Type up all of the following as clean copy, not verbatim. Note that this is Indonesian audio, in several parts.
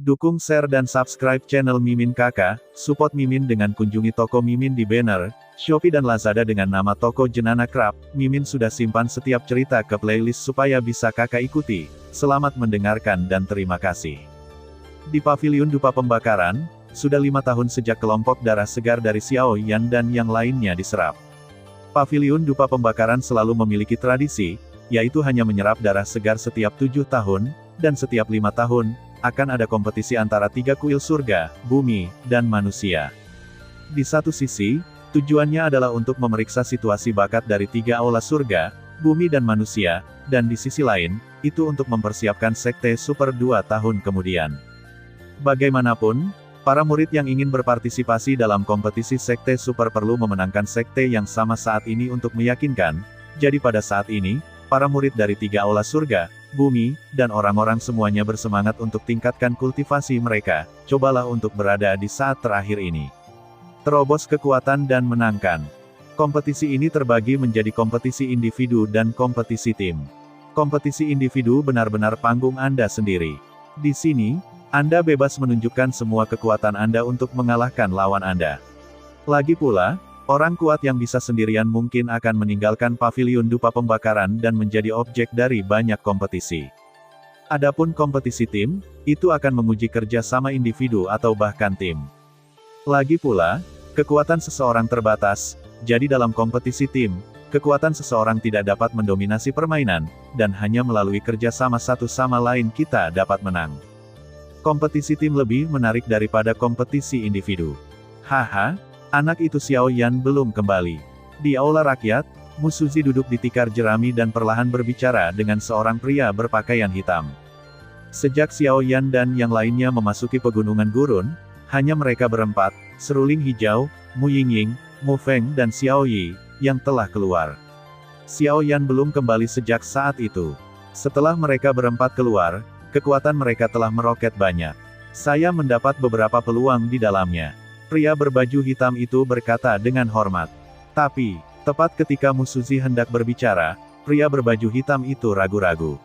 Dukung, share dan subscribe channel Mimin Kakak, support Mimin dengan kunjungi toko Mimin di banner, Shopee dan Lazada dengan nama toko Jenana Craft. Mimin sudah simpan setiap cerita ke playlist supaya bisa kakak ikuti. Selamat mendengarkan dan terima kasih. Di Paviliun Dupa Pembakaran, sudah 5 tahun sejak kelompok darah segar dari Xiao Yan dan yang lainnya diserap. Paviliun Dupa Pembakaran selalu memiliki tradisi, yaitu hanya menyerap darah segar setiap 7 tahun, dan setiap 5 tahun, akan ada kompetisi antara 3 kuil surga, bumi, dan manusia. Di satu sisi, tujuannya adalah untuk memeriksa situasi bakat dari 3 aula surga, bumi dan manusia, dan di sisi lain, itu untuk mempersiapkan sekte super 2 tahun kemudian. Bagaimanapun, para murid yang ingin berpartisipasi dalam kompetisi sekte super perlu memenangkan sekte yang sama saat ini untuk meyakinkan, jadi pada saat ini, para murid dari 3 aula surga, bumi, dan orang-orang semuanya bersemangat untuk tingkatkan kultivasi mereka. Cobalah untuk berada di saat terakhir ini. Terobos kekuatan dan menangkan. Kompetisi ini terbagi menjadi kompetisi individu dan kompetisi tim. Kompetisi individu benar-benar panggung Anda sendiri. Di sini, Anda bebas menunjukkan semua kekuatan Anda untuk mengalahkan lawan Anda. Lagi pula, orang kuat yang bisa sendirian mungkin akan meninggalkan Paviliun Dupa Pembakaran dan menjadi objek dari banyak kompetisi. Adapun kompetisi tim, itu akan menguji kerja sama individu atau bahkan tim. Lagi pula, kekuatan seseorang terbatas, jadi dalam kompetisi tim, kekuatan seseorang tidak dapat mendominasi permainan, dan hanya melalui kerja sama satu sama lain kita dapat menang. Kompetisi tim lebih menarik daripada kompetisi individu. Haha. Anak itu Xiao Yan belum kembali. Di aula rakyat, Mu Suzy duduk di tikar jerami dan perlahan berbicara dengan seorang pria berpakaian hitam. Sejak Xiao Yan dan yang lainnya memasuki pegunungan gurun, hanya mereka berempat, seruling hijau, Mu Yingying, Mu Feng dan Xiao Yi, yang telah keluar. Xiao Yan belum kembali sejak saat itu. Setelah mereka berempat keluar, kekuatan mereka telah meroket banyak. Saya mendapat beberapa peluang di dalamnya. Pria berbaju hitam itu berkata dengan hormat. Tapi, tepat ketika Mu Suzy hendak berbicara, pria berbaju hitam itu ragu-ragu.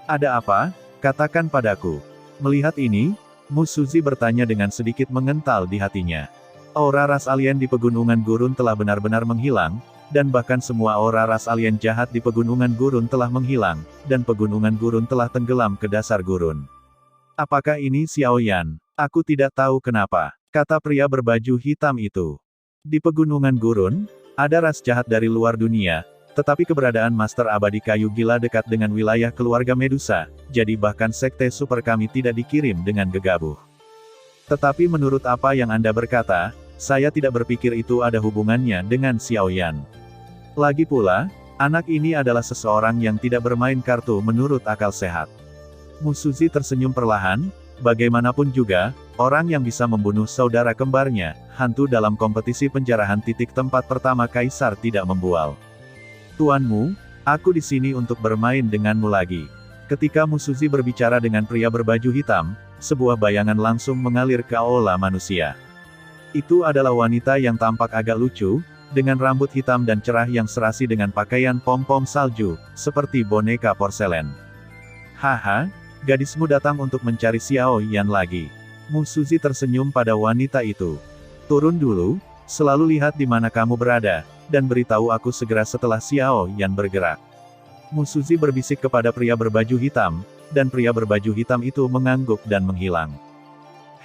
Ada apa? Katakan padaku. Melihat ini, Mu Suzy bertanya dengan sedikit mengental di hatinya. Aura ras alien di pegunungan gurun telah benar-benar menghilang, dan bahkan semua aura ras alien jahat di pegunungan gurun telah menghilang, dan pegunungan gurun telah tenggelam ke dasar gurun. Apakah ini Xiao Yan? Aku tidak tahu kenapa, kata pria berbaju hitam itu. Di pegunungan gurun, ada ras jahat dari luar dunia, tetapi keberadaan Master Abadi Kayu Gila dekat dengan wilayah keluarga Medusa, jadi bahkan sekte super kami tidak dikirim dengan gegabah. Tetapi menurut apa yang Anda berkata, saya tidak berpikir itu ada hubungannya dengan Xiao Yan. Lagi pula, anak ini adalah seseorang yang tidak bermain kartu menurut akal sehat. Mu Suzy tersenyum perlahan. Bagaimanapun juga, orang yang bisa membunuh saudara kembarnya, hantu dalam kompetisi penjarahan tempat pertama Kaisar tidak membual. Tuanmu, aku di sini untuk bermain denganmu lagi. Ketika Mu Suzy berbicara dengan pria berbaju hitam, sebuah bayangan langsung mengalir ke aula manusia. Itu adalah wanita yang tampak agak lucu, dengan rambut hitam dan cerah yang serasi dengan pakaian pom-pom salju, seperti boneka porselen. Haha. Gadismu datang untuk mencari Xiao Yan lagi. Mu Suzy tersenyum pada wanita itu. Turun dulu, selalu lihat di mana kamu berada, dan beritahu aku segera setelah Xiao Yan bergerak. Mu Suzy berbisik kepada pria berbaju hitam, dan pria berbaju hitam itu mengangguk dan menghilang.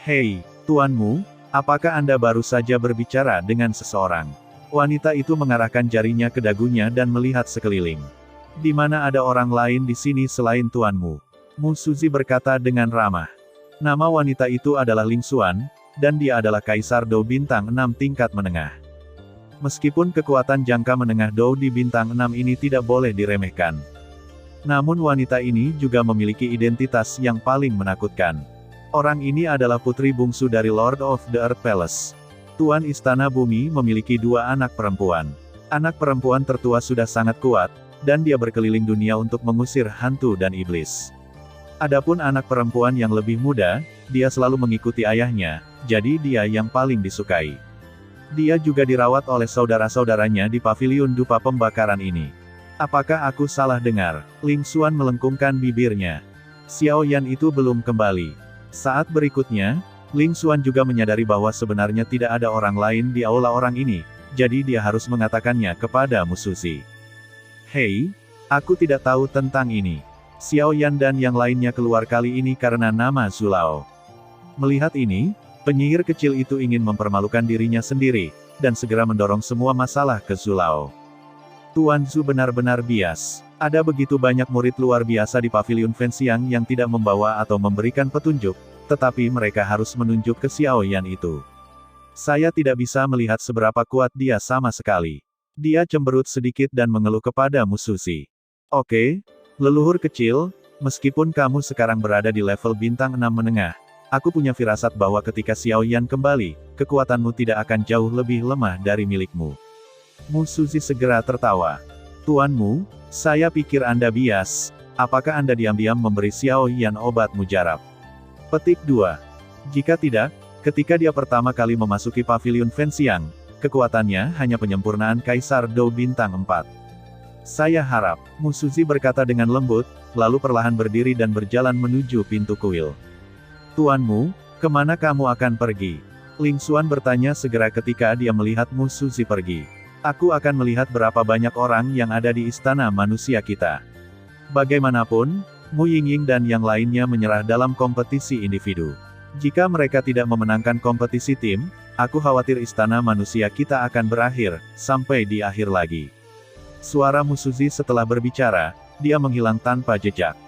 Hei, tuanmu, apakah Anda baru saja berbicara dengan seseorang? Wanita itu mengarahkan jarinya ke dagunya dan melihat sekeliling. Di mana ada orang lain di sini selain tuanmu? Mu Suzy berkata dengan ramah. Nama wanita itu adalah Ling Xuan, dan dia adalah Kaisar Dou bintang 6 tingkat menengah. Meskipun kekuatan jangka menengah Dou di bintang 6 ini tidak boleh diremehkan. Namun wanita ini juga memiliki identitas yang paling menakutkan. Orang ini adalah putri bungsu dari Lord of the Earth Palace. Tuan Istana Bumi memiliki 2 anak perempuan. Anak perempuan tertua sudah sangat kuat, dan dia berkeliling dunia untuk mengusir hantu dan iblis. Adapun anak perempuan yang lebih muda, dia selalu mengikuti ayahnya, jadi dia yang paling disukai. Dia juga dirawat oleh saudara-saudaranya di Paviliun Dupa Pembakaran ini. Apakah aku salah dengar? Ling Xuan melengkungkan bibirnya. Xiao Yan itu belum kembali. Saat berikutnya, Ling Xuan juga menyadari bahwa sebenarnya tidak ada orang lain di aula orang ini, jadi dia harus mengatakannya kepada Musuzi. Hei, aku tidak tahu tentang ini. Xiao Yan dan yang lainnya keluar kali ini karena nama Zulao. Melihat ini, penyihir kecil itu ingin mempermalukan dirinya sendiri, dan segera mendorong semua masalah ke Zulao. Tuan Zhu benar-benar bias. Ada begitu banyak murid luar biasa di paviliun Fenxiang yang tidak membawa atau memberikan petunjuk, tetapi mereka harus menunjuk ke Xiao Yan itu. Saya tidak bisa melihat seberapa kuat dia sama sekali. Dia cemberut sedikit dan mengeluh kepada Musuzi. Oke, leluhur kecil, meskipun kamu sekarang berada di level bintang 6 menengah, aku punya firasat bahwa ketika Xiao Yan kembali, kekuatanmu tidak akan jauh lebih lemah dari milikmu. Musuzi segera tertawa. Tuanmu, saya pikir Anda bias. Apakah Anda diam-diam memberi Xiao Yan obat mujarab? Petik 2. Jika tidak, ketika dia pertama kali memasuki paviliun Fenxiang, kekuatannya hanya penyempurnaan Kaisar Dou bintang 4. Saya harap, Musuzi berkata dengan lembut, lalu perlahan berdiri dan berjalan menuju pintu kuil. Tuanmu, kemana kamu akan pergi? Ling Xuan bertanya segera ketika dia melihat Musuzi pergi. Aku akan melihat berapa banyak orang yang ada di istana manusia kita. Bagaimanapun, Mu Yingying dan yang lainnya menyerah dalam kompetisi individu. Jika mereka tidak memenangkan kompetisi tim, aku khawatir istana manusia kita akan berakhir, sampai di akhir lagi. Suara Musuzi setelah berbicara, dia menghilang tanpa jejak.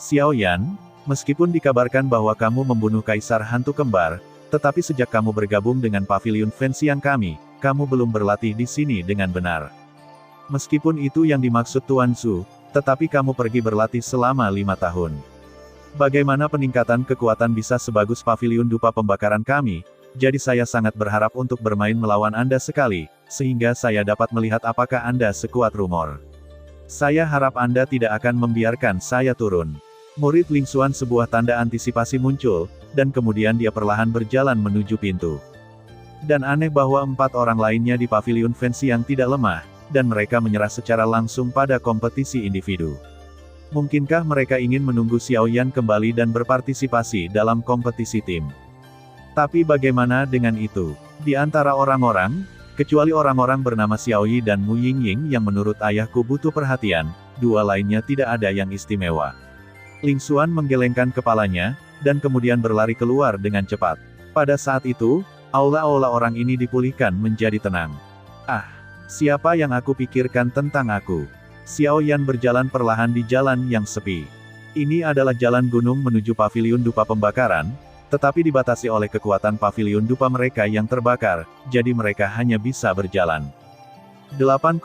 Xiao Yan, meskipun dikabarkan bahwa kamu membunuh Kaisar Hantu Kembar, tetapi sejak kamu bergabung dengan paviliun Fenxiang kami, kamu belum berlatih di sini dengan benar. Meskipun itu yang dimaksud Tuan Zhu, tetapi kamu pergi berlatih selama 5 tahun. Bagaimana peningkatan kekuatan bisa sebagus paviliun dupa pembakaran kami, jadi saya sangat berharap untuk bermain melawan Anda sekali, sehingga saya dapat melihat apakah Anda sekuat rumor. Saya harap Anda tidak akan membiarkan saya turun. Murid Ling Xuan sebuah tanda antisipasi muncul, dan kemudian dia perlahan berjalan menuju pintu. Dan aneh bahwa 4 orang lainnya di paviliun Fenxiang tidak lemah, dan mereka menyerah secara langsung pada kompetisi individu. Mungkinkah mereka ingin menunggu Xiao Yan kembali dan berpartisipasi dalam kompetisi tim? Tapi bagaimana dengan itu? Di antara orang-orang, kecuali orang-orang bernama Xiao Yi dan Mu Yingying yang menurut ayahku butuh perhatian, 2 lainnya tidak ada yang istimewa. Ling Xuan menggelengkan kepalanya, dan kemudian berlari keluar dengan cepat. Pada saat itu, aula-aula orang ini dipulihkan menjadi tenang. Siapa yang aku pikirkan tentang aku? Xiao Yan berjalan perlahan di jalan yang sepi. Ini adalah jalan gunung menuju paviliun dupa pembakaran, tetapi dibatasi oleh kekuatan paviliun dupa mereka yang terbakar, jadi mereka hanya bisa berjalan. 8,1,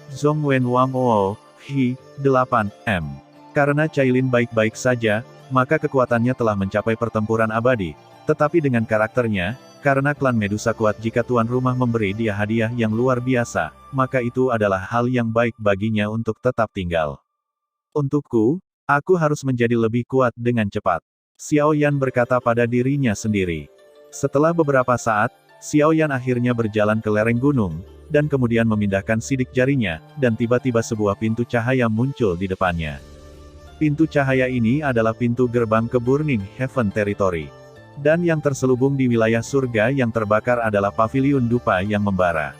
Zhongwen Wang Oo, Hi, 8M. Karena Cailin baik-baik saja, maka kekuatannya telah mencapai pertempuran abadi, tetapi dengan karakternya, karena klan Medusa kuat jika tuan rumah memberi dia hadiah yang luar biasa, maka itu adalah hal yang baik baginya untuk tetap tinggal. Untukku, aku harus menjadi lebih kuat dengan cepat. Xiao Yan berkata pada dirinya sendiri. Setelah beberapa saat, Xiao Yan akhirnya berjalan ke lereng gunung, dan kemudian memindahkan sidik jarinya, dan tiba-tiba sebuah pintu cahaya muncul di depannya. Pintu cahaya ini adalah pintu gerbang ke Burning Heaven Territory. Dan yang terselubung di wilayah surga yang terbakar adalah paviliun dupa yang membara.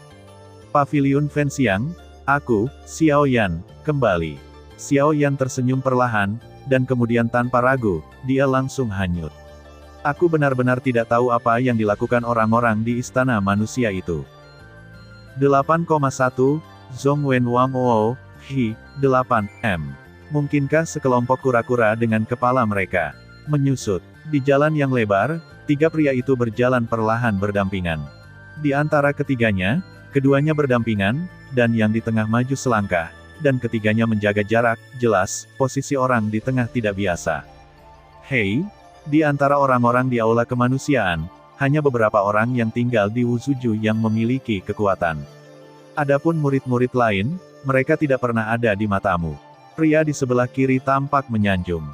Paviliun Fenxiang, aku, Xiao Yan, kembali. Xiao Yan tersenyum perlahan, dan kemudian tanpa ragu, dia langsung hanyut. Aku benar-benar tidak tahu apa yang dilakukan orang-orang di istana manusia itu. 8,1, Zhongwen Wang Oo, Hi, 8M. Mungkinkah sekelompok kura-kura dengan kepala mereka menyusut? Di jalan yang lebar, 3 pria itu berjalan perlahan berdampingan. Di antara ketiganya, keduanya berdampingan, dan yang di tengah maju selangkah, dan ketiganya menjaga jarak. Jelas, posisi orang di tengah tidak biasa. Hei, di antara orang-orang di aula kemanusiaan, hanya beberapa orang yang tinggal di Wuzuju yang memiliki kekuatan. Adapun murid-murid lain, mereka tidak pernah ada di matamu. Pria di sebelah kiri tampak menyanjung.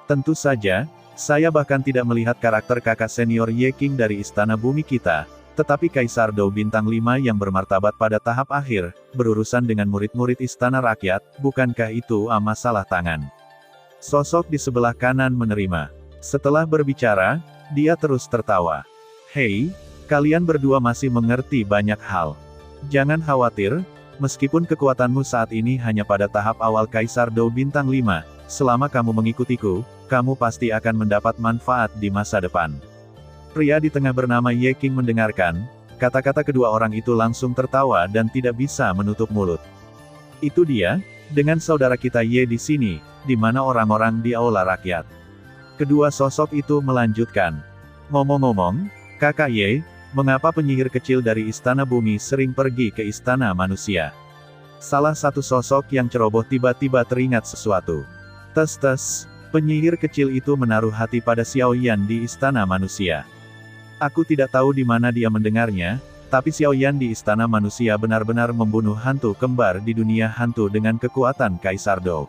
Tentu saja, saya bahkan tidak melihat karakter kakak senior Ye King dari Istana Bumi kita, tetapi Kaisar Dou bintang 5 yang bermartabat pada tahap akhir, berurusan dengan murid-murid Istana Rakyat, bukankah itu masalah tangan? Sosok di sebelah kanan menerima. Setelah berbicara, dia terus tertawa. Hei, kalian berdua masih mengerti banyak hal. Jangan khawatir, meskipun kekuatanmu saat ini hanya pada tahap awal Kaisar Dou Bintang 5, selama kamu mengikutiku, kamu pasti akan mendapat manfaat di masa depan. Pria di tengah bernama Ye King mendengarkan, kata-kata kedua orang itu langsung tertawa dan tidak bisa menutup mulut. Itu dia, dengan saudara kita Ye di sini, di mana orang-orang di aula rakyat. Kedua sosok itu melanjutkan. Ngomong-ngomong, Kakak Ye, mengapa penyihir kecil dari Istana Bumi sering pergi ke Istana Manusia? Salah satu sosok yang ceroboh tiba-tiba teringat sesuatu. Tes-tes, penyihir kecil itu menaruh hati pada Xiao Yan di Istana Manusia. Aku tidak tahu di mana dia mendengarnya, tapi Xiao Yan di Istana Manusia benar-benar membunuh hantu kembar di dunia hantu dengan kekuatan Kaisar Dou.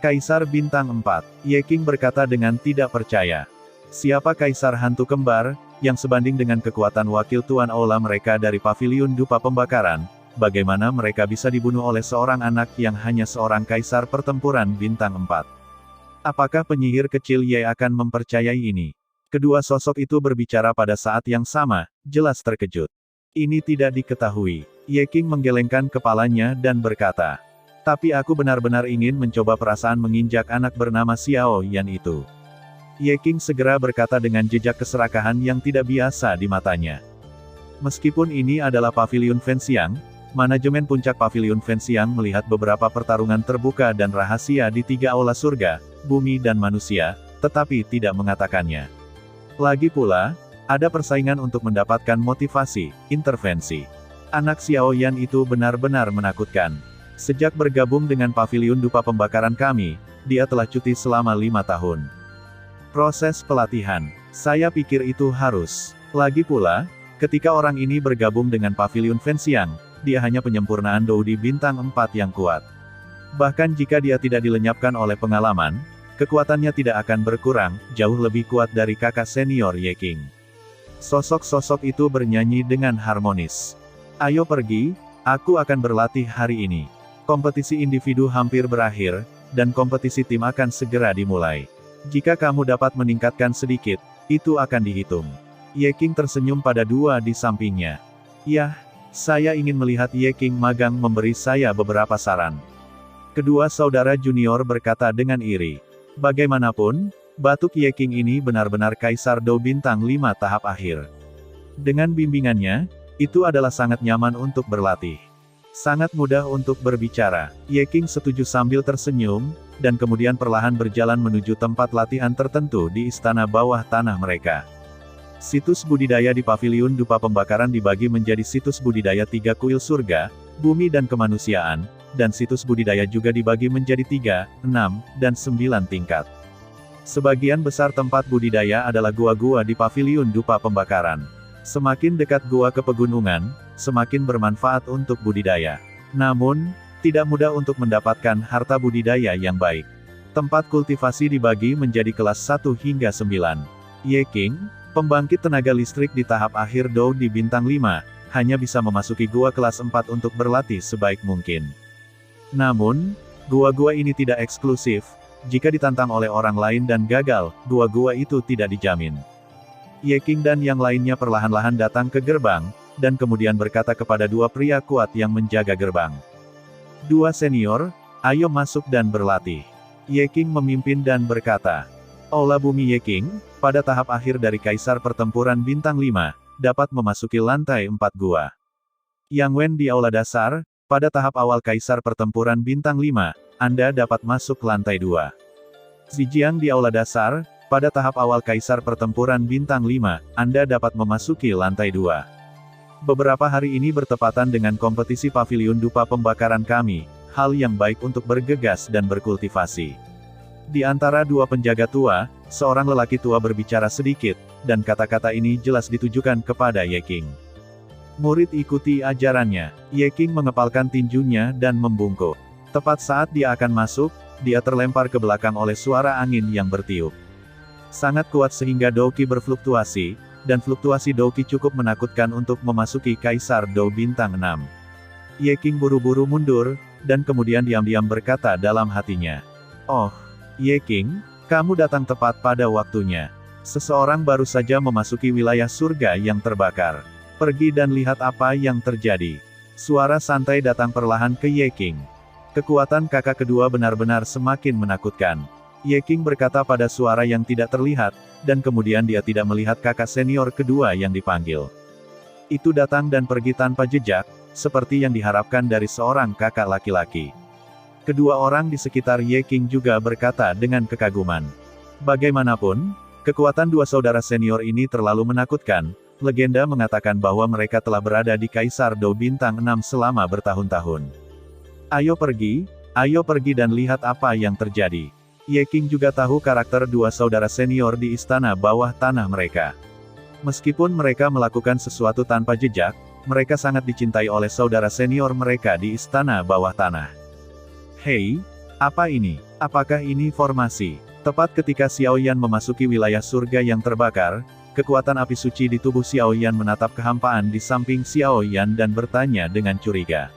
Kaisar Bintang 4, Ye King berkata dengan tidak percaya. Siapa Kaisar Hantu Kembar, yang sebanding dengan kekuatan wakil tuan aula mereka dari Paviliun Dupa Pembakaran, bagaimana mereka bisa dibunuh oleh seorang anak yang hanya seorang Kaisar Pertempuran Bintang 4? Apakah penyihir kecil Ye akan mempercayai ini? Kedua sosok itu berbicara pada saat yang sama, jelas terkejut. Ini tidak diketahui. Ye King menggelengkan kepalanya dan berkata, tapi aku benar-benar ingin mencoba perasaan menginjak anak bernama Xiao Yan itu. Ye King segera berkata dengan jejak keserakahan yang tidak biasa di matanya. Meskipun ini adalah Paviliun Fenxiang, manajemen puncak Paviliun Fenxiang melihat beberapa pertarungan terbuka dan rahasia di 3 aula surga, bumi dan manusia, tetapi tidak mengatakannya. Lagi pula, ada persaingan untuk mendapatkan motivasi, intervensi. Anak Xiao Yan itu benar-benar menakutkan. Sejak bergabung dengan Paviliun Dupa Pembakaran kami, dia telah cuti selama 5 tahun. Proses pelatihan. Saya pikir itu harus. Lagi pula, ketika orang ini bergabung dengan Paviliun Fenxiang, dia hanya penyempurnaan Dou di Bintang 4 yang kuat. Bahkan jika dia tidak dilenyapkan oleh pengalaman, kekuatannya tidak akan berkurang, jauh lebih kuat dari kakak senior Ye King. Sosok-sosok itu bernyanyi dengan harmonis. Ayo pergi, aku akan berlatih hari ini. Kompetisi individu hampir berakhir, dan kompetisi tim akan segera dimulai. Jika kamu dapat meningkatkan sedikit, itu akan dihitung. Ye King tersenyum pada dua di sampingnya. Yah, saya ingin melihat Ye King magang memberi saya beberapa saran. Kedua saudara junior berkata dengan iri. Bagaimanapun, batuk Ye King ini benar-benar Kaisar Dou Bintang 5 tahap akhir. Dengan bimbingannya, itu adalah sangat nyaman untuk berlatih. Sangat mudah untuk berbicara. Ye King setuju sambil tersenyum, dan kemudian perlahan berjalan menuju tempat latihan tertentu di istana bawah tanah mereka. Situs budidaya di Paviliun Dupa Pembakaran dibagi menjadi situs budidaya 3 kuil surga, bumi dan kemanusiaan, dan situs budidaya juga dibagi menjadi 3, 6, dan 9 tingkat. Sebagian besar tempat budidaya adalah gua-gua di Paviliun Dupa Pembakaran. Semakin dekat gua ke pegunungan, semakin bermanfaat untuk budidaya. Namun, tidak mudah untuk mendapatkan harta budidaya yang baik. Tempat kultivasi dibagi menjadi kelas 1 hingga 9. Ye King, pembangkit tenaga listrik di tahap akhir Dou di Bintang 5, hanya bisa memasuki gua kelas 4 untuk berlatih sebaik mungkin. Namun, gua-gua ini tidak eksklusif. Jika ditantang oleh orang lain dan gagal, gua-gua itu tidak dijamin. Ye King dan yang lainnya perlahan-lahan datang ke gerbang, dan kemudian berkata kepada dua pria kuat yang menjaga gerbang. Dua senior, ayo masuk dan berlatih. Ye King memimpin dan berkata, Aula Bumi Ye King, pada tahap akhir dari Kaisar Pertempuran Bintang 5, dapat memasuki lantai 4 gua. Yang Wen di Aula Dasar, pada tahap awal Kaisar Pertempuran Bintang 5, Anda dapat masuk lantai 2. Zijiang di Aula Dasar, pada tahap awal Kaisar Pertempuran Bintang 5, Anda dapat memasuki lantai 2. Beberapa hari ini bertepatan dengan kompetisi Paviliun Dupa Pembakaran kami, hal yang baik untuk bergegas dan berkultivasi. Di antara dua penjaga tua, seorang lelaki tua berbicara sedikit, dan kata-kata ini jelas ditujukan kepada Ye King. Murid ikuti ajarannya. Ye King mengepalkan tinjunya dan membungkuk. Tepat saat dia akan masuk, dia terlempar ke belakang oleh suara angin yang bertiup. Sangat kuat sehingga Douki berfluktuasi, dan fluktuasi Douki cukup menakutkan untuk memasuki Kaisar Dou Bintang 6. Ye King buru-buru mundur, dan kemudian diam-diam berkata dalam hatinya. Oh, Ye King, Kamu datang tepat pada waktunya. Seseorang baru saja memasuki wilayah surga yang terbakar. Pergi dan lihat apa yang terjadi. Suara santai datang perlahan ke Ye King. Kekuatan kakak kedua benar-benar semakin menakutkan. Ye King berkata pada suara yang tidak terlihat, dan kemudian dia tidak melihat kakak senior kedua yang dipanggil. Itu datang dan pergi tanpa jejak, seperti yang diharapkan dari seorang kakak laki-laki. Kedua orang di sekitar Ye King juga berkata dengan kekaguman. Bagaimanapun, kekuatan dua saudara senior ini terlalu menakutkan. Legenda mengatakan bahwa mereka telah berada di Kaisar Dou Bintang 6 selama bertahun-tahun. Ayo pergi dan lihat apa yang terjadi. Ye King juga tahu karakter dua saudara senior di istana bawah tanah mereka. Meskipun mereka melakukan sesuatu tanpa jejak, mereka sangat dicintai oleh saudara senior mereka di istana bawah tanah. Hei, apa ini? Apakah ini formasi? Tepat ketika Xiao Yan memasuki wilayah surga yang terbakar, kekuatan api suci di tubuh Xiao Yan menatap kehampaan di samping Xiao Yan dan bertanya dengan curiga.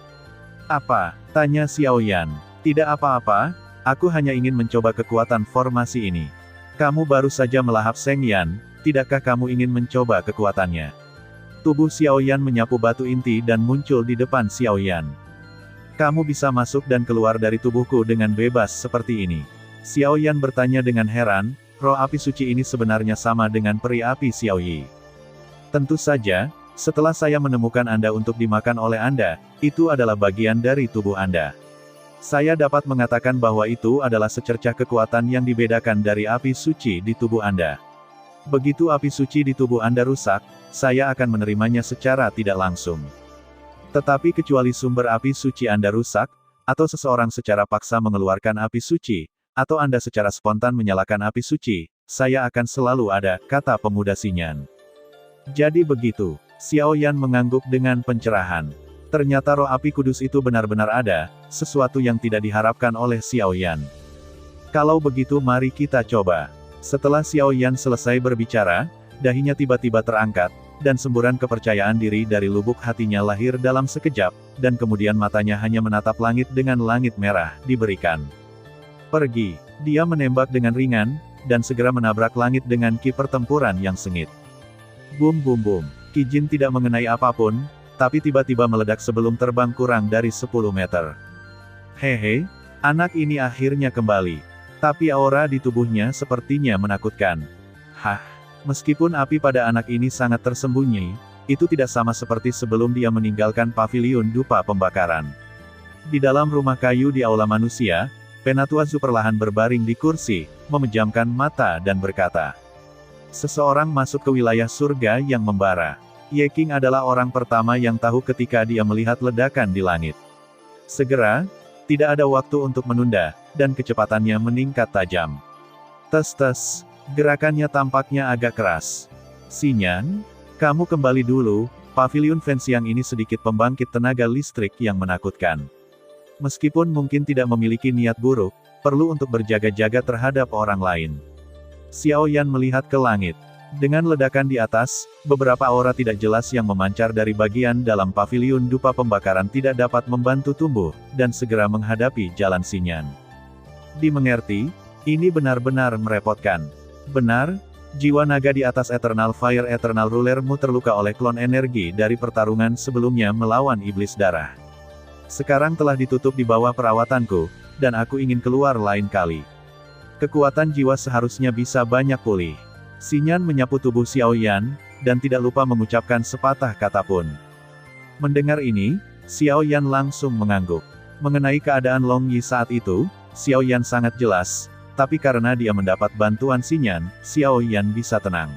Apa? Tanya Xiao Yan. Tidak apa-apa, aku hanya ingin mencoba kekuatan formasi ini. Kamu baru saja melahap Seng Yan, tidakkah kamu ingin mencoba kekuatannya? Tubuh Xiao Yan menyapu batu inti dan muncul di depan Xiao Yan. Kamu bisa masuk dan keluar dari tubuhku dengan bebas seperti ini. Xiao Yan bertanya dengan heran, roh api suci ini sebenarnya sama dengan peri api Xiao Yi. Tentu saja, setelah saya menemukan Anda untuk dimakan oleh Anda, itu adalah bagian dari tubuh Anda. Saya dapat mengatakan bahwa itu adalah secercah kekuatan yang dibedakan dari api suci di tubuh Anda. Begitu api suci di tubuh Anda rusak, saya akan menerimanya secara tidak langsung. Tetapi kecuali sumber api suci Anda rusak, atau seseorang secara paksa mengeluarkan api suci, atau Anda secara spontan menyalakan api suci, saya akan selalu ada, kata pemuda Xinyan. Jadi begitu, Xiao Yan mengangguk dengan pencerahan. Ternyata roh api kudus itu benar-benar ada, sesuatu yang tidak diharapkan oleh Xiao Yan. Kalau begitu mari kita coba. Setelah Xiao Yan selesai berbicara, dahinya tiba-tiba terangkat, dan semburan kepercayaan diri dari lubuk hatinya lahir dalam sekejap, dan kemudian matanya hanya menatap langit dengan langit merah, diberikan. Pergi. Dia menembak dengan ringan, dan segera menabrak langit dengan ki pertempuran yang sengit. Bum bum bum. Ki Jin tidak mengenai apapun, tapi tiba-tiba meledak sebelum terbang kurang dari 10 meter. Hehe, anak ini akhirnya kembali. Tapi aura di tubuhnya sepertinya menakutkan. Hah, meskipun api pada anak ini sangat tersembunyi, itu tidak sama seperti sebelum dia meninggalkan paviliun dupa pembakaran. Di dalam rumah kayu di aula manusia, Penatua Zhu perlahan berbaring di kursi, memejamkan mata dan berkata. Seseorang masuk ke wilayah surga yang membara. Ye King adalah orang pertama yang tahu ketika dia melihat ledakan di langit. Segera, tidak ada waktu untuk menunda, dan kecepatannya meningkat tajam. Tes-tes, gerakannya tampaknya agak keras. Xinyan, kamu kembali dulu, paviliun Fenxiang ini sedikit pembangkit tenaga listrik yang menakutkan. Meskipun mungkin tidak memiliki niat buruk, perlu untuk berjaga-jaga terhadap orang lain. Xiao Yan melihat ke langit. Dengan ledakan di atas, beberapa aura tidak jelas yang memancar dari bagian dalam paviliun dupa pembakaran tidak dapat membantu tumbuh, dan segera menghadapi jalan Xinyan. Dimengerti, ini benar-benar merepotkan. Benar, jiwa naga di atas Eternal Fire Eternal Rulermu terluka oleh klon energi dari pertarungan sebelumnya melawan Iblis Darah. Sekarang telah ditutup di bawah perawatanku, dan aku ingin keluar lain kali. Kekuatan jiwa seharusnya bisa banyak pulih. Xinyan menyapu tubuh Xiao Yan, dan tidak lupa mengucapkan sepatah kata pun. Mendengar ini, Xiao Yan langsung mengangguk. Mengenai keadaan Long Yi saat itu, Xiao Yan sangat jelas, tapi karena dia mendapat bantuan Xinyan, Xiao Yan bisa tenang.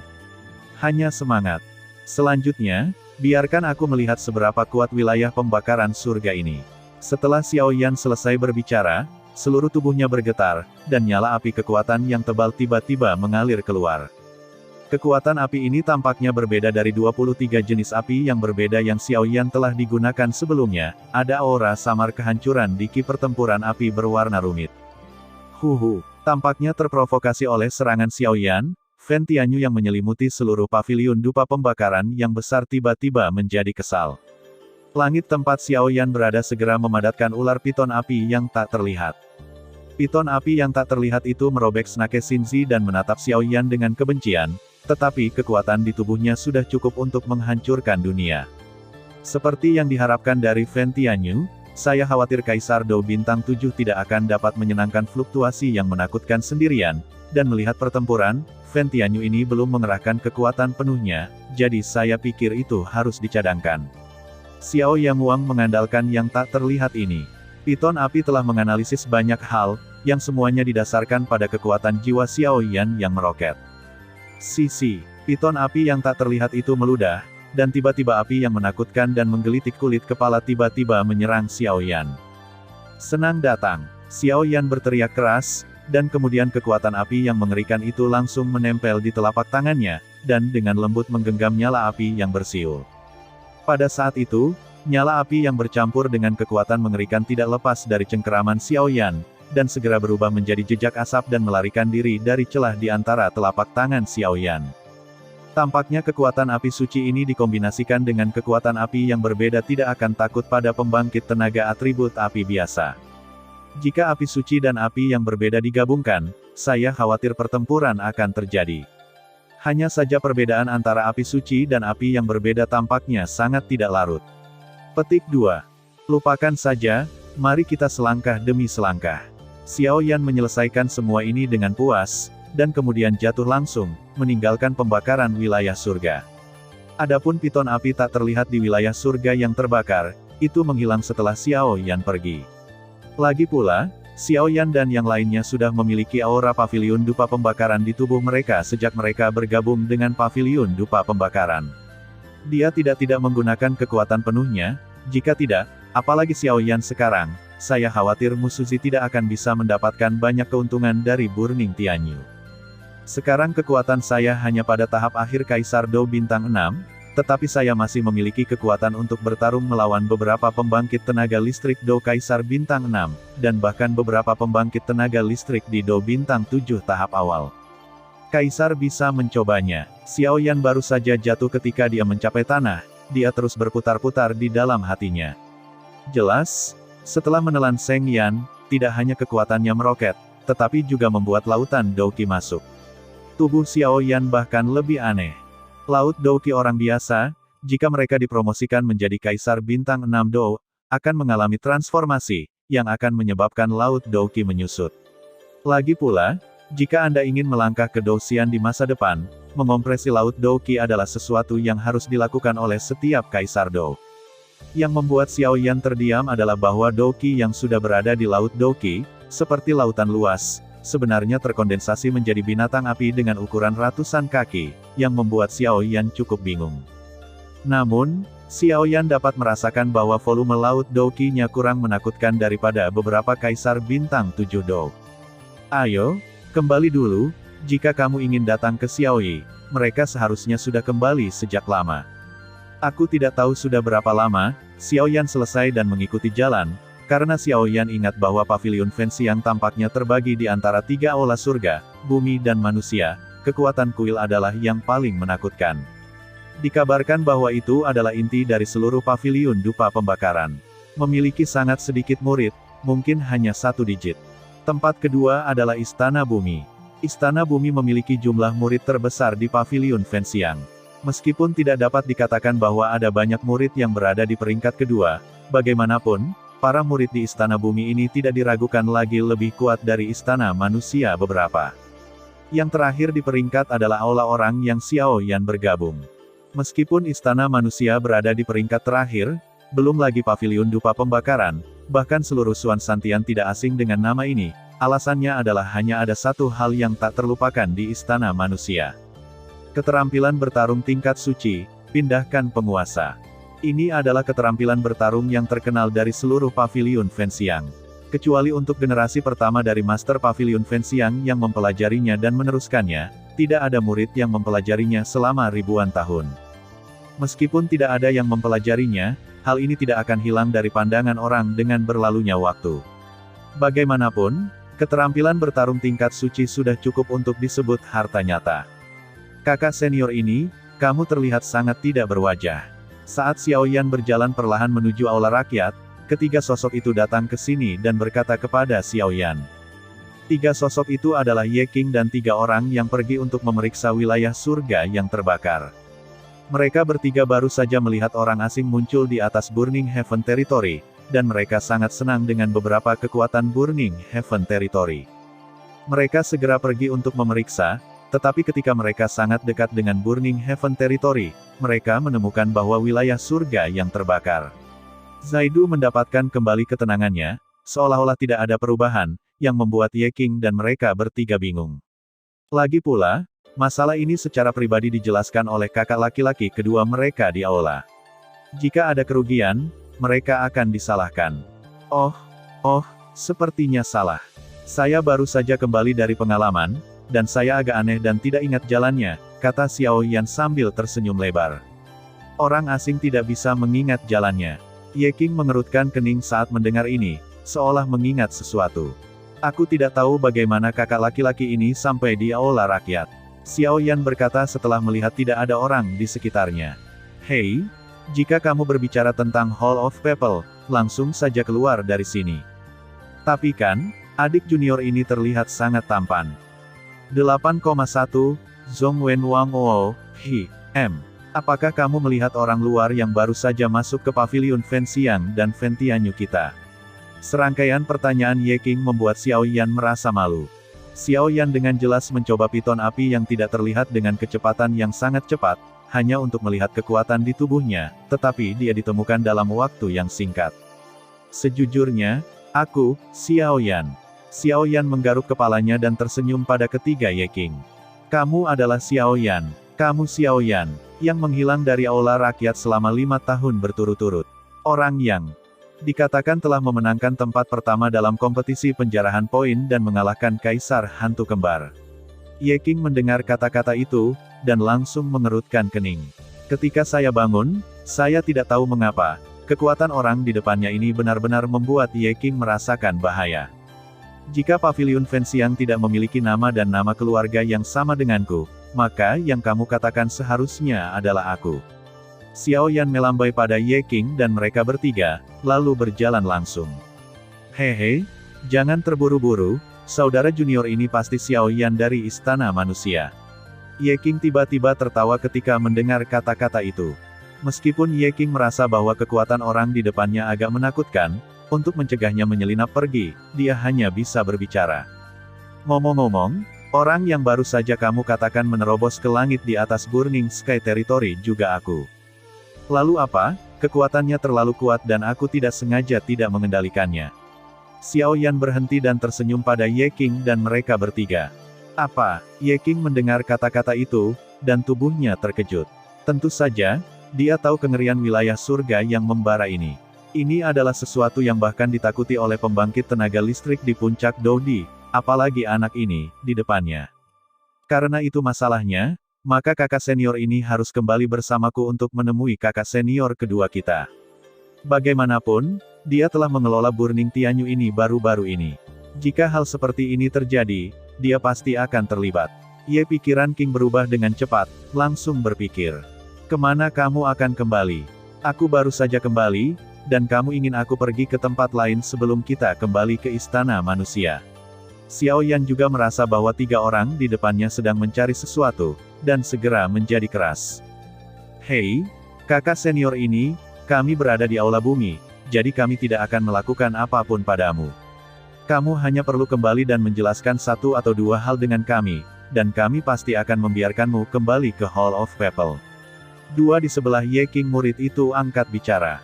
Hanya semangat. Selanjutnya, biarkan aku melihat seberapa kuat wilayah pembakaran surga ini. Setelah Xiao Yan selesai berbicara, seluruh tubuhnya bergetar, dan nyala api kekuatan yang tebal tiba-tiba mengalir keluar. Kekuatan api ini tampaknya berbeda dari 23 jenis api yang berbeda yang Xiao Yan telah digunakan sebelumnya, ada aura samar kehancuran di ki pertempuran api berwarna rumit. Tampaknya terprovokasi oleh serangan Xiao Yan, Fen Tianyu yang menyelimuti seluruh paviliun dupa pembakaran yang besar tiba-tiba menjadi kesal. Langit tempat Xiao Yan berada segera memadatkan ular piton api yang tak terlihat. Piton api yang tak terlihat itu merobek Snake Shinji dan menatap Xiao Yan dengan kebencian, tetapi kekuatan di tubuhnya sudah cukup untuk menghancurkan dunia. Seperti yang diharapkan dari Fen Tianyu, saya khawatir Kaisar Dou Bintang 7 tidak akan dapat menyenangkan fluktuasi yang menakutkan sendirian, dan melihat pertempuran, Fen Tianyu ini belum mengerahkan kekuatan penuhnya, jadi saya pikir itu harus dicadangkan. Xiao Yang Wang mengandalkan yang tak terlihat ini. Piton api telah menganalisis banyak hal, yang semuanya didasarkan pada kekuatan jiwa Xiao Yan yang meroket. Sisi, piton api yang tak terlihat itu meludah, dan tiba-tiba api yang menakutkan dan menggelitik kulit kepala tiba-tiba menyerang Xiao Yan. Senang datang, Xiao Yan berteriak keras, dan kemudian kekuatan api yang mengerikan itu langsung menempel di telapak tangannya, dan dengan lembut menggenggam nyala api yang bersiul. Pada saat itu, nyala api yang bercampur dengan kekuatan mengerikan tidak lepas dari cengkeraman Xiao Yan, dan segera berubah menjadi jejak asap dan melarikan diri dari celah di antara telapak tangan Xiao Yan. Tampaknya kekuatan api suci ini dikombinasikan dengan kekuatan api yang berbeda tidak akan takut pada pembangkit tenaga atribut api biasa. Jika api suci dan api yang berbeda digabungkan, saya khawatir pertempuran akan terjadi. Hanya saja perbedaan antara api suci dan api yang berbeda tampaknya sangat tidak larut. Petik 2. Lupakan saja, mari kita selangkah demi selangkah. Xiao Yan menyelesaikan semua ini dengan puas, dan kemudian jatuh langsung, meninggalkan pembakaran wilayah surga. Adapun piton api tak terlihat di wilayah surga yang terbakar, itu menghilang setelah Xiao Yan pergi. Lagi pula, Xiao Yan dan yang lainnya sudah memiliki aura pavilion dupa pembakaran di tubuh mereka sejak mereka bergabung dengan pavilion dupa pembakaran. Dia tidak menggunakan kekuatan penuhnya, jika tidak, apalagi Xiao Yan sekarang, saya khawatir Musuzi tidak akan bisa mendapatkan banyak keuntungan dari Burning Tianyu. Sekarang kekuatan saya hanya pada tahap akhir Kaisar Dou Bintang 6, tetapi saya masih memiliki kekuatan untuk bertarung melawan beberapa pembangkit tenaga listrik Dou Kaisar Bintang 6, dan bahkan beberapa pembangkit tenaga listrik di Dou Bintang 7 tahap awal. Kaisar bisa mencobanya. Xiao Yan baru saja jatuh ketika dia mencapai tanah, dia terus berputar-putar di dalam hatinya. Jelas, setelah menelan Seng Yan, tidak hanya kekuatannya meroket, tetapi juga membuat lautan Douqi masuk. Tubuh Xiao Yan bahkan lebih aneh. Laut Douqi orang biasa, jika mereka dipromosikan menjadi Kaisar Bintang 6 Dou, akan mengalami transformasi, yang akan menyebabkan Laut Douqi menyusut. Lagi pula, jika Anda ingin melangkah ke Dou Xian di masa depan, mengompresi Laut Douqi adalah sesuatu yang harus dilakukan oleh setiap Kaisar Dou. Yang membuat Xiao Yan terdiam adalah bahwa Douqi yang sudah berada di Laut Douqi, seperti lautan luas, sebenarnya terkondensasi menjadi binatang api dengan ukuran ratusan kaki, yang membuat Xiao Yan cukup bingung. Namun, Xiao Yan dapat merasakan bahwa volume Laut Douqi-nya kurang menakutkan daripada beberapa Kaisar Bintang 7 Dou. Ayo, kembali dulu, jika kamu ingin datang ke Xiaoyi, mereka seharusnya sudah kembali sejak lama. Aku tidak tahu sudah berapa lama, Xiao Yan selesai dan mengikuti jalan, karena Xiao Yan ingat bahwa pavilion Fancy yang tampaknya terbagi di antara 3 aula surga, bumi dan manusia, kekuatan kuil adalah yang paling menakutkan. Dikabarkan bahwa itu adalah inti dari seluruh pavilion dupa pembakaran. Memiliki sangat sedikit murid, mungkin hanya 1 digit. Tempat kedua adalah Istana Bumi. Istana Bumi memiliki jumlah murid terbesar di pavilion Fanxiang. Meskipun tidak dapat dikatakan bahwa ada banyak murid yang berada di peringkat kedua, bagaimanapun, para murid di Istana Bumi ini tidak diragukan lagi lebih kuat dari Istana Manusia beberapa. Yang terakhir di peringkat adalah aula orang yang Xiao Yan bergabung. Meskipun Istana Manusia berada di peringkat terakhir, belum lagi pavilion dupa pembakaran, bahkan seluruh Suan Santian tidak asing dengan nama ini, alasannya adalah hanya ada satu hal yang tak terlupakan di Istana Manusia. Keterampilan bertarung tingkat suci, pindahkan penguasa. Ini adalah keterampilan bertarung yang terkenal dari seluruh pavilion Fanxiang. Kecuali untuk generasi pertama dari Master Pavilion Fanxiang yang mempelajarinya dan meneruskannya, tidak ada murid yang mempelajarinya selama ribuan tahun. Meskipun tidak ada yang mempelajarinya, hal ini tidak akan hilang dari pandangan orang dengan berlalunya waktu. Bagaimanapun, keterampilan bertarung tingkat suci sudah cukup untuk disebut harta nyata. Kakak senior ini, kamu terlihat sangat tidak berwajah. Saat Xiao Yan berjalan perlahan menuju aula rakyat, ketiga sosok itu datang ke sini dan berkata kepada Xiao Yan. Tiga sosok itu adalah Ye King dan tiga orang yang pergi untuk memeriksa wilayah surga yang terbakar. Mereka bertiga baru saja melihat orang asing muncul di atas Burning Heaven Territory, dan mereka sangat senang dengan beberapa kekuatan Burning Heaven Territory. Mereka segera pergi untuk memeriksa, tetapi ketika mereka sangat dekat dengan Burning Heaven Territory, mereka menemukan bahwa wilayah surga yang terbakar. Zaidu mendapatkan kembali ketenangannya, seolah-olah tidak ada perubahan, yang membuat Ye King dan mereka bertiga bingung. Lagi pula, masalah ini secara pribadi dijelaskan oleh kakak laki-laki kedua mereka di aula. Jika ada kerugian, mereka akan disalahkan. Oh, sepertinya salah. Saya baru saja kembali dari pengalaman, dan saya agak aneh dan tidak ingat jalannya, kata Xiao Yan sambil tersenyum lebar. Orang asing tidak bisa mengingat jalannya. Ye King mengerutkan kening saat mendengar ini, seolah mengingat sesuatu. Aku tidak tahu bagaimana kakak laki-laki ini sampai di aula rakyat. Xiao Yan berkata setelah melihat tidak ada orang di sekitarnya. Hei, jika kamu berbicara tentang Hall of People, langsung saja keluar dari sini. Tapi kan, adik junior ini terlihat sangat tampan. 8,1, Zhong Wen Wang Ou, apakah kamu melihat orang luar yang baru saja masuk ke pavilion Fenxiang dan Fentianyu kita? Serangkaian pertanyaan Ye King membuat Xiao Yan merasa malu. Xiao Yan dengan jelas mencoba piton api yang tidak terlihat dengan kecepatan yang sangat cepat, hanya untuk melihat kekuatan di tubuhnya, tetapi dia ditemukan dalam waktu yang singkat. Sejujurnya, aku, Xiao Yan. Xiao Yan menggaruk kepalanya dan tersenyum pada ketiga Ye King. Kamu adalah Xiao Yan. Kamu Xiao Yan, yang menghilang dari aula rakyat selama 5 tahun berturut-turut. Orang yang dikatakan telah memenangkan tempat pertama dalam kompetisi penjarahan poin dan mengalahkan Kaisar Hantu Kembar. Ye King mendengar kata-kata itu, dan langsung mengerutkan kening. Ketika saya bangun, saya tidak tahu mengapa, kekuatan orang di depannya ini benar-benar membuat Ye King merasakan bahaya. Jika pavilion Fenxiang tidak memiliki nama dan nama keluarga yang sama denganku, maka yang kamu katakan seharusnya adalah aku. Xiao Yan melambai pada Ye King dan mereka bertiga, lalu berjalan langsung. Hehe, jangan terburu-buru, saudara junior ini pasti Xiao Yan dari Istana Manusia. Ye King tiba-tiba tertawa ketika mendengar kata-kata itu. Meskipun Ye King merasa bahwa kekuatan orang di depannya agak menakutkan, untuk mencegahnya menyelinap pergi, dia hanya bisa berbicara. Ngomong-ngomong, orang yang baru saja kamu katakan menerobos ke langit di atas Burning Sky Territory juga aku. Lalu apa? Kekuatannya terlalu kuat dan aku tidak sengaja tidak mengendalikannya. Xiao Yan berhenti dan tersenyum pada Ye King dan mereka bertiga. Apa? Ye King mendengar kata-kata itu, dan tubuhnya terkejut. Tentu saja, dia tahu kengerian wilayah surga yang membara ini. Ini adalah sesuatu yang bahkan ditakuti oleh pembangkit tenaga listrik di puncak Dodi, apalagi anak ini, di depannya. Karena itu masalahnya, maka kakak senior ini harus kembali bersamaku untuk menemui kakak senior kedua kita. Bagaimanapun, dia telah mengelola Burning Tianyu ini baru-baru ini. Jika hal seperti ini terjadi, dia pasti akan terlibat. Pikiran King berubah dengan cepat, langsung berpikir. Kemana kamu akan kembali? Aku baru saja kembali, dan kamu ingin aku pergi ke tempat lain sebelum kita kembali ke Istana Manusia. Xiao Yan juga merasa bahwa tiga orang di depannya sedang mencari sesuatu, dan segera menjadi keras. Hei, kakak senior ini, kami berada di aula bumi, jadi kami tidak akan melakukan apapun padamu. Kamu hanya perlu kembali dan menjelaskan satu atau dua hal dengan kami, dan kami pasti akan membiarkanmu kembali ke Hall of People. Dua di sebelah Ye King murid itu angkat bicara.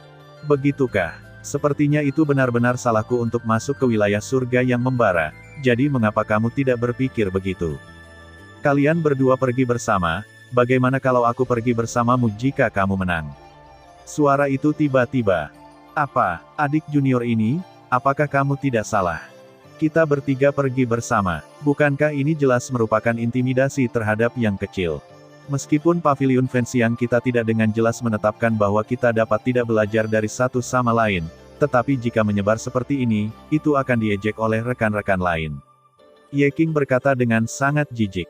Begitukah? Sepertinya itu benar-benar salahku untuk masuk ke wilayah surga yang membara, jadi mengapa kamu tidak berpikir begitu? Kalian berdua pergi bersama, bagaimana kalau aku pergi bersamamu jika kamu menang? Suara itu tiba-tiba. Apa, adik junior ini, apakah kamu tidak salah? Kita bertiga pergi bersama, bukankah ini jelas merupakan intimidasi terhadap yang kecil? Meskipun pavilion Fenxiang kita tidak dengan jelas menetapkan bahwa kita dapat tidak belajar dari satu sama lain, tetapi jika menyebar seperti ini, itu akan diejek oleh rekan-rekan lain. Ye King berkata dengan sangat jijik.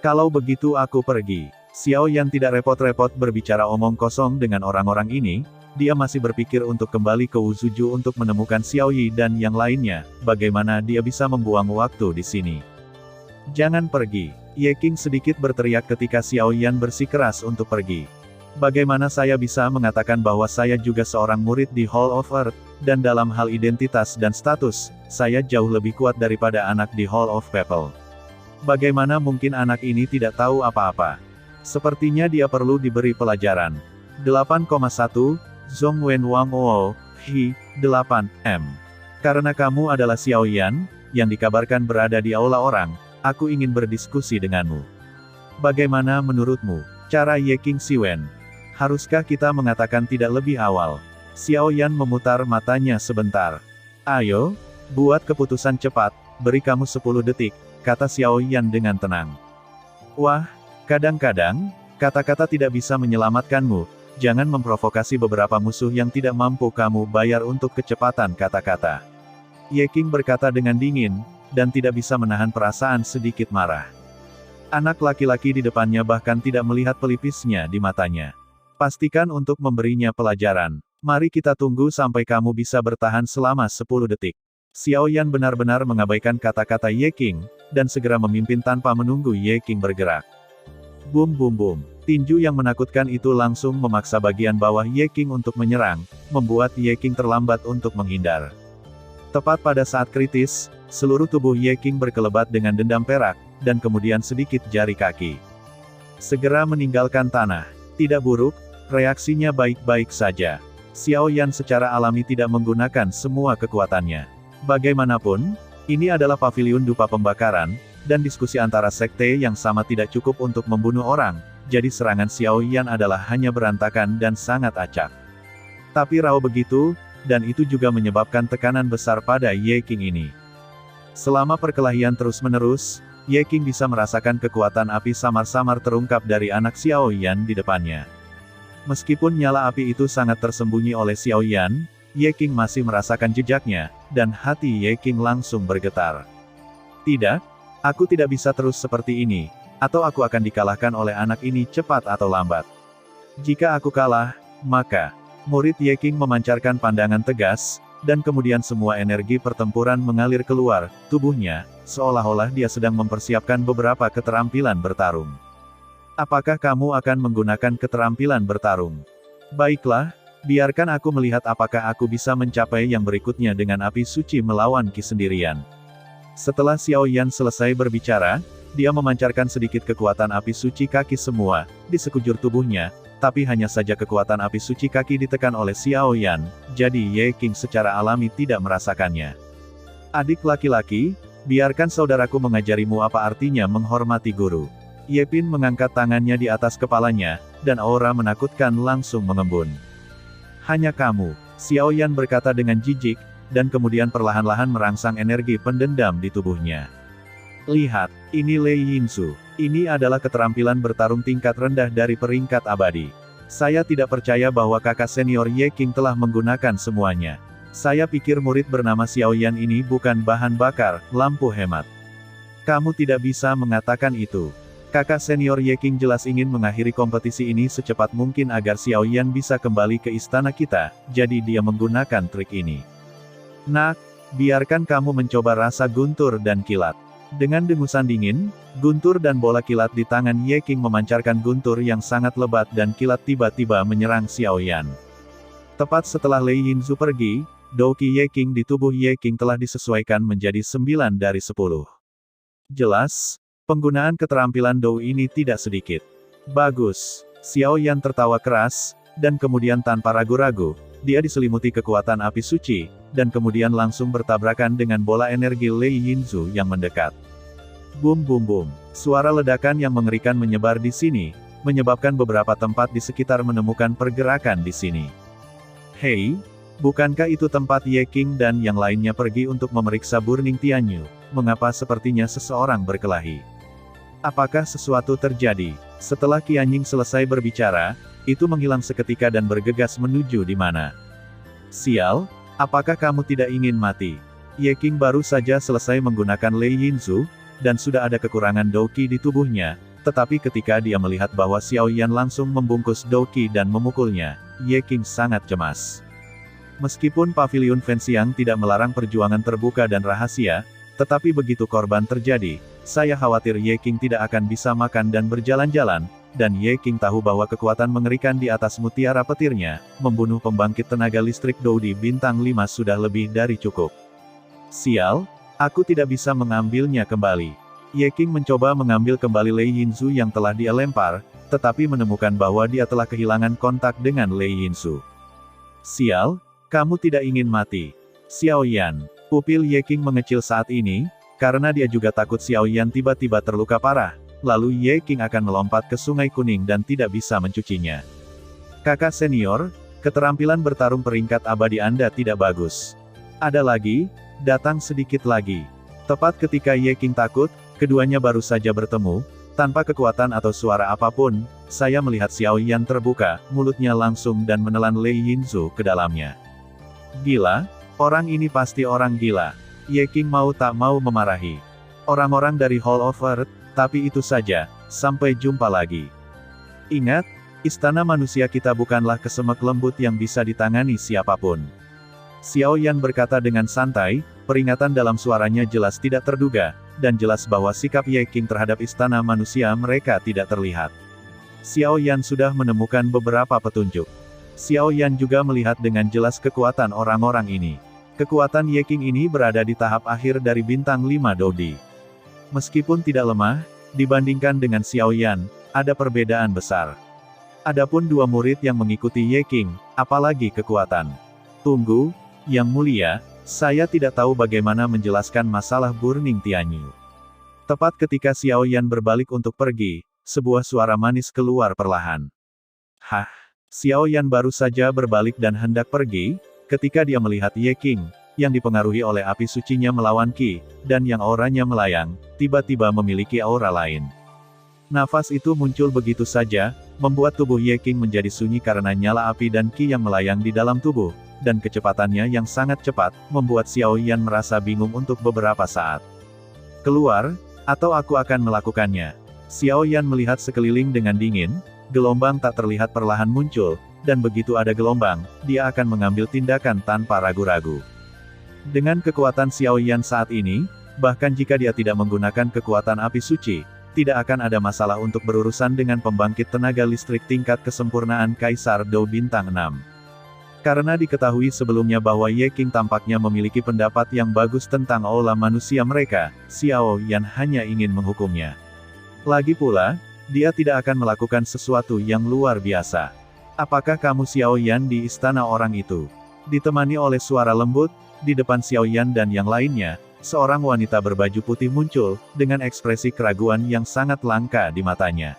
Kalau begitu aku pergi. Xiao Yan tidak repot-repot berbicara omong kosong dengan orang-orang ini, dia masih berpikir untuk kembali ke Wuzuju untuk menemukan Xiao Yi dan yang lainnya. Bagaimana dia bisa membuang waktu di sini? Jangan pergi. Ye King sedikit berteriak ketika Xiao Yan bersikeras untuk pergi. Bagaimana saya bisa mengatakan bahwa saya juga seorang murid di Hall of Earth, dan dalam hal identitas dan status, saya jauh lebih kuat daripada anak di Hall of People. Bagaimana mungkin anak ini tidak tahu apa-apa? Sepertinya dia perlu diberi pelajaran. 8,1, Zhongwen Wang Wo, Hi, 8, M. Karena kamu adalah Xiao Yan, yang dikabarkan berada di aula orang, aku ingin berdiskusi denganmu. Bagaimana menurutmu, cara Ye King Siwen? Haruskah kita mengatakan tidak lebih awal? Xiao Yan memutar matanya sebentar. Ayo, buat keputusan cepat, beri kamu 10 detik, kata Xiao Yan dengan tenang. Wah, kadang-kadang, kata-kata tidak bisa menyelamatkanmu, jangan memprovokasi beberapa musuh yang tidak mampu kamu bayar untuk kecepatan kata-kata. Ye King berkata dengan dingin, dan tidak bisa menahan perasaan sedikit marah. Anak laki-laki di depannya bahkan tidak melihat pelipisnya di matanya. Pastikan untuk memberinya pelajaran. Mari kita tunggu sampai kamu bisa bertahan selama 10 detik. Xiao Yan benar-benar mengabaikan kata-kata Ye King, dan segera memimpin tanpa menunggu Ye King bergerak. Boom boom boom. Tinju yang menakutkan itu langsung memaksa bagian bawah Ye King untuk menyerang, membuat Ye King terlambat untuk menghindar. Tepat pada saat kritis, seluruh tubuh Ye King berkelebat dengan dendam perak, dan kemudian sedikit jari kaki. Segera meninggalkan tanah. Tidak buruk, reaksinya baik-baik saja. Xiao Yan secara alami tidak menggunakan semua kekuatannya. Bagaimanapun, ini adalah paviliun dupa pembakaran, dan diskusi antara sekte yang sama tidak cukup untuk membunuh orang, jadi serangan Xiao Yan adalah hanya berantakan dan sangat acak. Tapi raw begitu, dan itu juga menyebabkan tekanan besar pada Ye King ini. Selama perkelahian terus-menerus, Ye King bisa merasakan kekuatan api samar-samar terungkap dari anak Xiao Yan di depannya. Meskipun nyala api itu sangat tersembunyi oleh Xiao Yan, Ye King masih merasakan jejaknya, dan hati Ye King langsung bergetar. Tidak, aku tidak bisa terus seperti ini, atau aku akan dikalahkan oleh anak ini cepat atau lambat. Jika aku kalah, maka, murid Ye King memancarkan pandangan tegas, dan kemudian semua energi pertempuran mengalir keluar tubuhnya, seolah-olah dia sedang mempersiapkan beberapa keterampilan bertarung. Apakah kamu akan menggunakan keterampilan bertarung? Baiklah, biarkan aku melihat apakah aku bisa mencapai yang berikutnya dengan api suci melawan Ki sendirian. Setelah Xiao Yan selesai berbicara, dia memancarkan sedikit kekuatan api suci kaki semua, di sekujur tubuhnya, tapi hanya saja kekuatan api suci kaki ditekan oleh Xiao Yan, jadi Ye King secara alami tidak merasakannya. Adik laki-laki, biarkan saudaraku mengajarimu apa artinya menghormati guru. Ye Pin mengangkat tangannya di atas kepalanya, dan aura menakutkan langsung mengembun. Hanya kamu, Xiao Yan berkata dengan jijik, dan kemudian perlahan-lahan merangsang energi pendendam di tubuhnya. Lihat, ini Lei Yinzu. Ini adalah keterampilan bertarung tingkat rendah dari peringkat abadi. Saya tidak percaya bahwa kakak senior Ye King telah menggunakan semuanya. Saya pikir murid bernama Xiao Yan ini bukan bahan bakar, lampu hemat. Kamu tidak bisa mengatakan itu. Kakak senior Ye King jelas ingin mengakhiri kompetisi ini secepat mungkin agar Xiao Yan bisa kembali ke istana kita, jadi dia menggunakan trik ini. Nak, biarkan kamu mencoba rasa guntur dan kilat. Dengan dengusan dingin, guntur dan bola kilat di tangan Ye King memancarkan guntur yang sangat lebat dan kilat tiba-tiba menyerang Xiao Yan. Tepat setelah Lei Yinzu pergi, Douqi Ye King di tubuh Ye King telah disesuaikan menjadi 9 dari 10. Jelas, penggunaan keterampilan Dou ini tidak sedikit. Bagus. Xiao Yan tertawa keras, dan kemudian tanpa ragu-ragu, dia diselimuti kekuatan api suci, dan kemudian langsung bertabrakan dengan bola energi Lei Yinzu yang mendekat. Boom boom boom. Suara ledakan yang mengerikan menyebar di sini, menyebabkan beberapa tempat di sekitar menemukan pergerakan di sini. Hei, bukankah itu tempat Ye King dan yang lainnya pergi untuk memeriksa Burning Tianyu? Mengapa sepertinya seseorang berkelahi? Apakah sesuatu terjadi? Setelah Qianying selesai berbicara, itu menghilang seketika dan bergegas menuju di mana. Sial, apakah kamu tidak ingin mati? Ye King baru saja selesai menggunakan Lei Yinzu, dan sudah ada kekurangan Douqi di tubuhnya, tetapi ketika dia melihat bahwa Xiao Yan langsung membungkus Douqi dan memukulnya, Ye King sangat cemas. Meskipun paviliun Fenxiang tidak melarang perjuangan terbuka dan rahasia, tetapi begitu korban terjadi, saya khawatir Ye King tidak akan bisa makan dan berjalan-jalan, dan Ye King tahu bahwa kekuatan mengerikan di atas mutiara petirnya, membunuh pembangkit tenaga listrik Doudi bintang 5 sudah lebih dari cukup. Sial, aku tidak bisa mengambilnya kembali. Ye King mencoba mengambil kembali Lei Yinzu yang telah dia lempar, tetapi menemukan bahwa dia telah kehilangan kontak dengan Lei Yinzu. Sial, kamu tidak ingin mati. Xiao Yan. Pupil Ye King mengecil saat ini, karena dia juga takut Xiao Yan tiba-tiba terluka parah, lalu Ye King akan melompat ke Sungai Kuning dan tidak bisa mencucinya. Kakak senior, keterampilan bertarung peringkat abadi Anda tidak bagus. Ada lagi, datang sedikit lagi. Tepat ketika Ye King takut, keduanya baru saja bertemu, tanpa kekuatan atau suara apapun, saya melihat Xiao Yan terbuka, mulutnya langsung dan menelan Lei Yinzu ke dalamnya. Gila, orang ini pasti orang gila. Ye King mau tak mau memarahi orang-orang dari Hall of Earth, tapi itu saja, sampai jumpa lagi. Ingat, istana manusia kita bukanlah kesemek lembut yang bisa ditangani siapapun. Xiao Yan berkata dengan santai, peringatan dalam suaranya jelas tidak terduga, dan jelas bahwa sikap Ye King terhadap istana manusia mereka tidak terlihat. Xiao Yan sudah menemukan beberapa petunjuk. Xiao Yan juga melihat dengan jelas kekuatan orang-orang ini. Kekuatan Ye King ini berada di tahap akhir dari bintang 5 Doudi. Meskipun tidak lemah, dibandingkan dengan Xiao Yan, ada perbedaan besar. Adapun dua murid yang mengikuti Ye King, apalagi kekuatan. Tunggu, Yang Mulia, saya tidak tahu bagaimana menjelaskan masalah Burning Tianyu. Tepat ketika Xiao Yan berbalik untuk pergi, sebuah suara manis keluar perlahan. Hah? Xiao Yan baru saja berbalik dan hendak pergi, ketika dia melihat Ye King, yang dipengaruhi oleh api sucinya melawan Qi, dan yang auranya melayang, tiba-tiba memiliki aura lain. Nafas itu muncul begitu saja, membuat tubuh Ye King menjadi sunyi karena nyala api dan Qi yang melayang di dalam tubuh, dan kecepatannya yang sangat cepat, membuat Xiao Yan merasa bingung untuk beberapa saat. Keluar, atau aku akan melakukannya. Xiao Yan melihat sekeliling dengan dingin, gelombang tak terlihat perlahan muncul, dan begitu ada gelombang, dia akan mengambil tindakan tanpa ragu-ragu. Dengan kekuatan Xiao Yan saat ini, bahkan jika dia tidak menggunakan kekuatan api suci, tidak akan ada masalah untuk berurusan dengan pembangkit tenaga listrik tingkat kesempurnaan Kaisar Dou bintang 6. Karena diketahui sebelumnya bahwa Ye King tampaknya memiliki pendapat yang bagus tentang aula manusia mereka, Xiao Yan hanya ingin menghukumnya. Lagi pula, dia tidak akan melakukan sesuatu yang luar biasa. Apakah kamu Xiao Yan di istana orang itu? Ditemani oleh suara lembut, di depan Xiao Yan dan yang lainnya, seorang wanita berbaju putih muncul, dengan ekspresi keraguan yang sangat langka di matanya.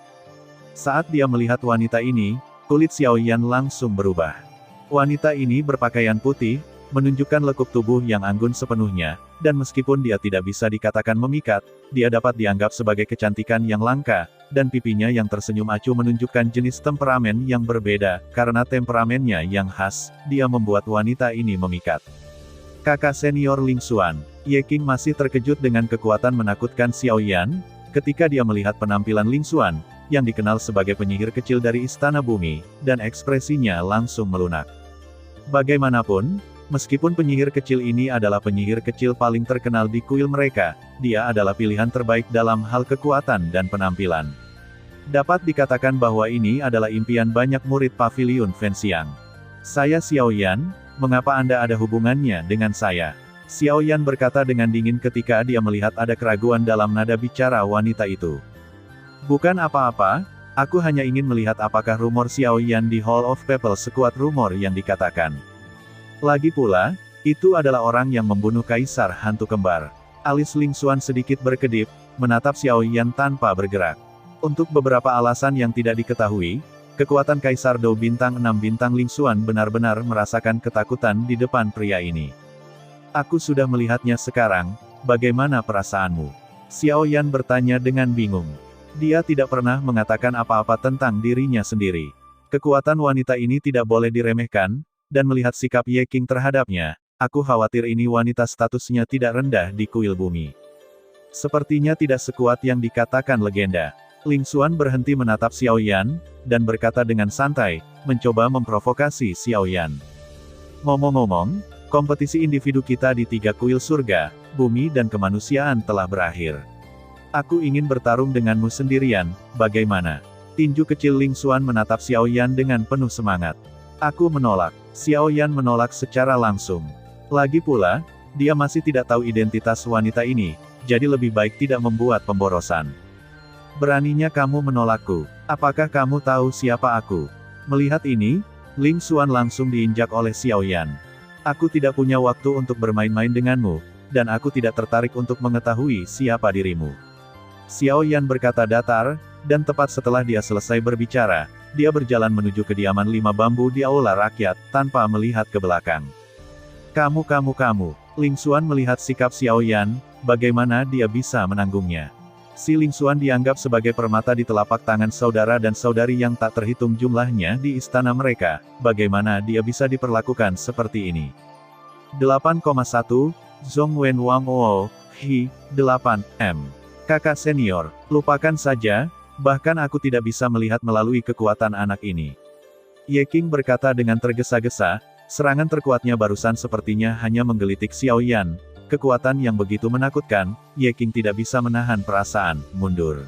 Saat dia melihat wanita ini, kulit Xiao Yan langsung berubah. Wanita ini berpakaian putih, menunjukkan lekuk tubuh yang anggun sepenuhnya, dan meskipun dia tidak bisa dikatakan memikat, dia dapat dianggap sebagai kecantikan yang langka, dan pipinya yang tersenyum acuh menunjukkan jenis temperamen yang berbeda, karena temperamennya yang khas, dia membuat wanita ini memikat. Kakak senior Ling Xuan, Ye King masih terkejut dengan kekuatan menakutkan Xiao Yan, ketika dia melihat penampilan Ling Xuan, yang dikenal sebagai penyihir kecil dari Istana Bumi, dan ekspresinya langsung melunak. Bagaimanapun, meskipun penyihir kecil ini adalah penyihir kecil paling terkenal di kuil mereka, dia adalah pilihan terbaik dalam hal kekuatan dan penampilan. Dapat dikatakan bahwa ini adalah impian banyak murid paviliun Fenxiang. Saya Xiao Yan, mengapa Anda ada hubungannya dengan saya? Xiao Yan berkata dengan dingin ketika dia melihat ada keraguan dalam nada bicara wanita itu. Bukan apa-apa, aku hanya ingin melihat apakah rumor Xiao Yan di Hall of People sekuat rumor yang dikatakan. Lagi pula, itu adalah orang yang membunuh Kaisar Hantu Kembar. Alis Ling Xuan sedikit berkedip, menatap Xiao Yan tanpa bergerak. Untuk beberapa alasan yang tidak diketahui, kekuatan Kaisar Dou bintang 6 bintang Ling Xuan benar-benar merasakan ketakutan di depan pria ini. Aku sudah melihatnya sekarang, bagaimana perasaanmu? Xiao Yan bertanya dengan bingung. Dia tidak pernah mengatakan apa-apa tentang dirinya sendiri. Kekuatan wanita ini tidak boleh diremehkan, dan melihat sikap Ye King terhadapnya, aku khawatir ini wanita statusnya tidak rendah di kuil bumi. Sepertinya tidak sekuat yang dikatakan legenda. Ling Xuan berhenti menatap Xiao Yan, dan berkata dengan santai, mencoba memprovokasi Xiao Yan. Ngomong-ngomong, kompetisi individu kita di 3 kuil surga, bumi dan kemanusiaan telah berakhir. Aku ingin bertarung denganmu sendirian, bagaimana? Tinju kecil Ling Xuan menatap Xiao Yan dengan penuh semangat. Aku menolak. Xiao Yan menolak secara langsung. Lagi pula, dia masih tidak tahu identitas wanita ini, jadi lebih baik tidak membuat pemborosan. Beraninya kamu menolakku. Apakah kamu tahu siapa aku? Melihat ini, Ling Xuan langsung diinjak oleh Xiao Yan. Aku tidak punya waktu untuk bermain-main denganmu, dan aku tidak tertarik untuk mengetahui siapa dirimu. Xiao Yan berkata datar, dan tepat setelah dia selesai berbicara, dia berjalan menuju kediaman 5 bambu di aula rakyat, tanpa melihat ke belakang. Kamu. Ling Xuan melihat sikap Xiao Yan, bagaimana dia bisa menanggungnya. Si Ling Xuan dianggap sebagai permata di telapak tangan saudara dan saudari yang tak terhitung jumlahnya di istana mereka, bagaimana dia bisa diperlakukan seperti ini. 8,1, Zhong Wen Wang Oo, Hi, 8M. Kakak senior, lupakan saja, bahkan aku tidak bisa melihat melalui kekuatan anak ini. Ye Qing berkata dengan tergesa-gesa, serangan terkuatnya barusan sepertinya hanya menggelitik Xiao Yan. Kekuatan yang begitu menakutkan, Ye Qing tidak bisa menahan perasaan, mundur.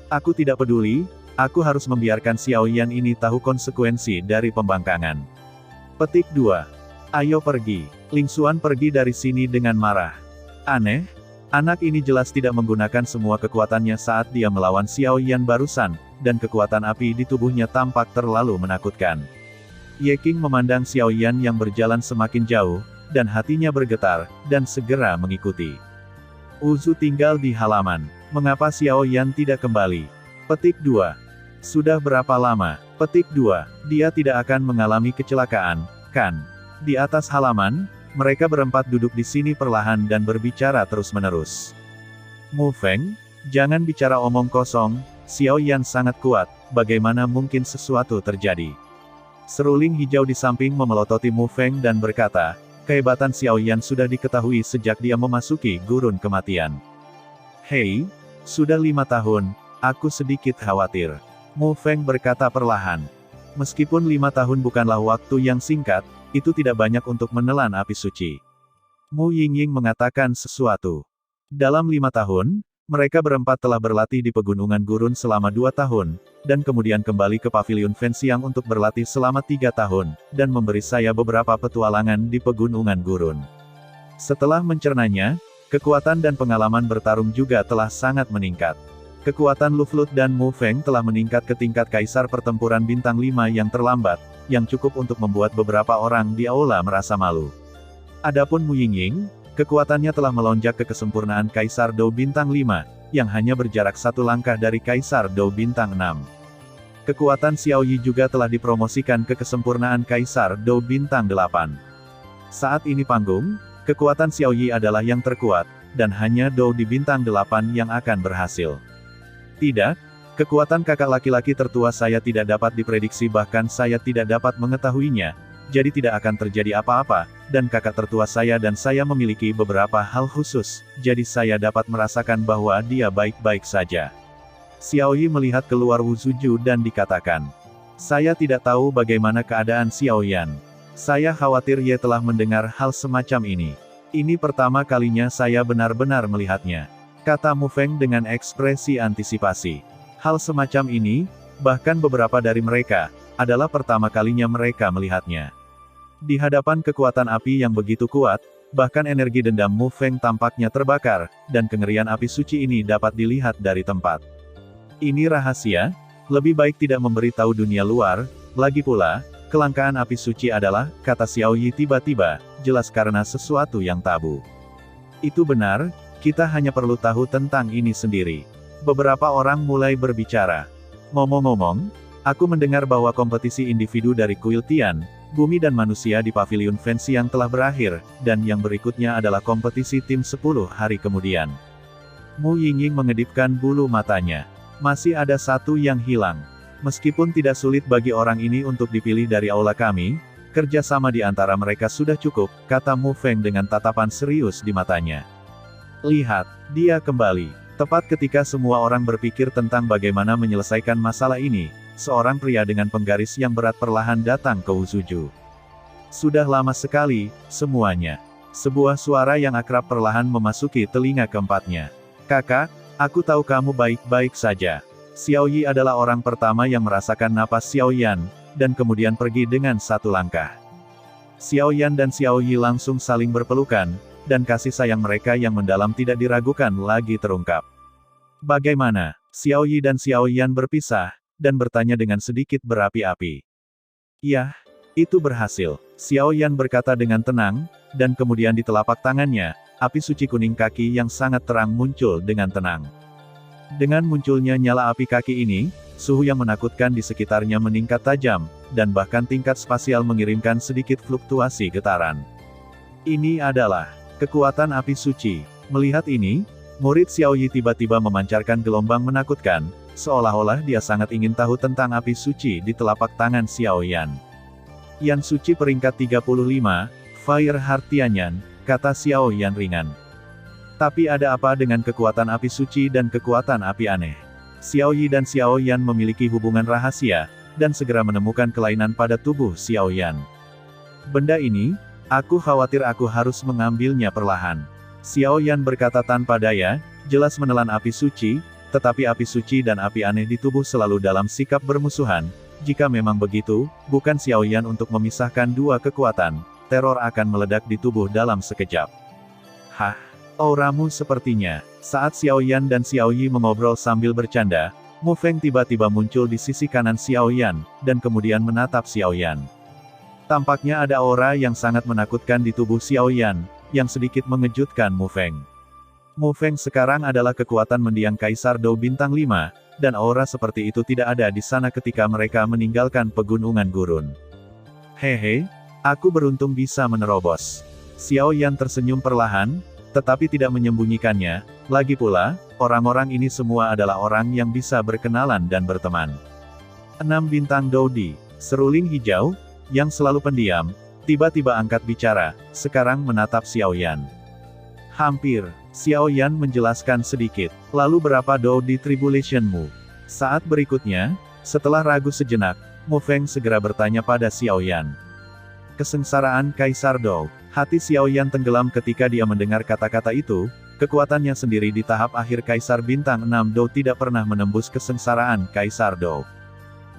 Aku tidak peduli, aku harus membiarkan Xiao Yan ini tahu konsekuensi dari pembangkangan. Petik 2. Ayo pergi. Ling Xuan pergi dari sini dengan marah. Aneh, anak ini jelas tidak menggunakan semua kekuatannya saat dia melawan Xiao Yan barusan, dan kekuatan api di tubuhnya tampak terlalu menakutkan. Ye Qing memandang Xiao Yan yang berjalan semakin jauh, dan hatinya bergetar, dan segera mengikuti. Wuzu tinggal di halaman. Mengapa Xiao Yan tidak kembali? Petik 2. Sudah berapa lama? Petik 2. Dia tidak akan mengalami kecelakaan, kan? Di atas halaman, mereka berempat duduk di sini perlahan dan berbicara terus-menerus. Mu Feng, jangan bicara omong kosong, Xiao Yan sangat kuat, bagaimana mungkin sesuatu terjadi? Seruling hijau di samping memelototi Mu Feng dan berkata, kehebatan Xiao Yan sudah diketahui sejak dia memasuki gurun kematian. Hei, sudah 5 tahun, aku sedikit khawatir. Mu Feng berkata perlahan. Meskipun 5 tahun bukanlah waktu yang singkat, itu tidak banyak untuk menelan api suci. Mu Yingying mengatakan sesuatu. Dalam 5 tahun, mereka berempat telah berlatih di pegunungan gurun selama 2 tahun, dan kemudian kembali ke pavilion Fenxiang untuk berlatih selama 3 tahun, dan memberi saya beberapa petualangan di pegunungan gurun. Setelah mencernanya, kekuatan dan pengalaman bertarung juga telah sangat meningkat. Kekuatan Lu Flut dan Mu Feng telah meningkat ke tingkat kaisar pertempuran bintang 5 yang terlambat, yang cukup untuk membuat beberapa orang di aula merasa malu. Adapun Mu Yingying, kekuatannya telah melonjak ke kesempurnaan Kaisar Dou Bintang 5, yang hanya berjarak 1 langkah dari Kaisar Dou Bintang 6. Kekuatan Xiao Yi juga telah dipromosikan ke kesempurnaan Kaisar Dou Bintang 8. Saat ini panggung, kekuatan Xiao Yi adalah yang terkuat, dan hanya Dou di Bintang 8 yang akan berhasil. Tidak, kekuatan kakak laki-laki tertua saya tidak dapat diprediksi bahkan saya tidak dapat mengetahuinya, jadi tidak akan terjadi apa-apa, dan kakak tertua saya dan saya memiliki beberapa hal khusus, jadi saya dapat merasakan bahwa dia baik-baik saja. Xiao Yi melihat keluar Wuzuju dan dikatakan, saya tidak tahu bagaimana keadaan Xiao Yan. Saya khawatir Ye telah mendengar hal semacam ini. Ini pertama kalinya saya benar-benar melihatnya. Kata Mu Feng dengan ekspresi antisipasi. Hal semacam ini, bahkan beberapa dari mereka, adalah pertama kalinya mereka melihatnya. Di hadapan kekuatan api yang begitu kuat, bahkan energi dendam Mu Feng tampaknya terbakar, dan kengerian api suci ini dapat dilihat dari tempat. Ini rahasia, lebih baik tidak memberitahu dunia luar, lagi pula, kelangkaan api suci adalah, kata Xiao Yi tiba-tiba, jelas karena sesuatu yang tabu. Itu benar, kita hanya perlu tahu tentang ini sendiri. Beberapa orang mulai berbicara. Ngomong-ngomong, aku mendengar bahwa kompetisi individu dari kuil Tian, bumi dan manusia di pavilion Fenxiang telah berakhir, dan yang berikutnya adalah kompetisi tim 10 hari kemudian. Mu Yingying mengedipkan bulu matanya. Masih ada satu yang hilang. Meskipun tidak sulit bagi orang ini untuk dipilih dari aula kami, kerjasama di antara mereka sudah cukup, kata Mu Feng dengan tatapan serius di matanya. Lihat, dia kembali. Tepat ketika semua orang berpikir tentang bagaimana menyelesaikan masalah ini, seorang pria dengan penggaris yang berat perlahan datang ke Uzuju. Sudah lama sekali, semuanya. Sebuah suara yang akrab perlahan memasuki telinga keempatnya. Kakak, aku tahu kamu baik-baik saja. Xiao Yi adalah orang pertama yang merasakan napas Xiao Yan, dan kemudian pergi dengan satu langkah. Xiao Yan dan Xiao Yi langsung saling berpelukan, dan kasih sayang mereka yang mendalam tidak diragukan lagi terungkap. Bagaimana? Xiao Yi dan Xiao Yan berpisah, dan bertanya dengan sedikit berapi-api. Yah, itu berhasil. Xiao Yan berkata dengan tenang, dan kemudian di telapak tangannya, api suci kuning kaki yang sangat terang muncul dengan tenang. Dengan munculnya nyala api kaki ini, suhu yang menakutkan di sekitarnya meningkat tajam, dan bahkan tingkat spasial mengirimkan sedikit fluktuasi getaran. Ini adalah kekuatan api suci. Melihat ini, murid Xiao Yi tiba-tiba memancarkan gelombang menakutkan, seolah-olah dia sangat ingin tahu tentang api suci di telapak tangan Xiao Yan. Yan suci peringkat 35, Fire Heart Tianyan, kata Xiao Yan ringan. Tapi ada apa dengan kekuatan api suci dan kekuatan api aneh? Xiao Yi dan Xiao Yan memiliki hubungan rahasia, dan segera menemukan kelainan pada tubuh Xiao Yan. Benda ini, aku khawatir aku harus mengambilnya perlahan. Xiao Yan berkata tanpa daya, jelas menelan api suci, tetapi api suci dan api aneh di tubuh selalu dalam sikap bermusuhan. Jika memang begitu, bukan Xiao Yan untuk memisahkan dua kekuatan, teror akan meledak di tubuh dalam sekejap. Hah, auramu sepertinya. Saat Xiao Yan dan Xiao Yi mengobrol sambil bercanda, Mu Feng tiba-tiba muncul di sisi kanan Xiao Yan, dan kemudian menatap Xiao Yan. Tampaknya ada aura yang sangat menakutkan di tubuh Xiao Yan, yang sedikit mengejutkan Mu Feng. Mu Feng sekarang adalah kekuatan mendiang Kaisar Dou Bintang 5, dan aura seperti itu tidak ada di sana ketika mereka meninggalkan pegunungan gurun. Hehe, aku beruntung bisa menerobos. Xiao Yan tersenyum perlahan, tetapi tidak menyembunyikannya. Lagi pula, orang-orang ini semua adalah orang yang bisa berkenalan dan berteman. 6 bintang Doudi, seruling hijau, yang selalu pendiam, tiba-tiba angkat bicara, sekarang menatap Xiao Yan. Hampir, Xiao Yan menjelaskan sedikit. Lalu berapa Doudi Tribulationmu? Saat berikutnya, setelah ragu sejenak, Mu Feng segera bertanya pada Xiao Yan. Kesengsaraan Kaisar Dou. Hati Xiao Yan tenggelam ketika dia mendengar kata-kata itu, kekuatannya sendiri di tahap akhir Kaisar Bintang 6 Dou tidak pernah menembus kesengsaraan Kaisar Dou.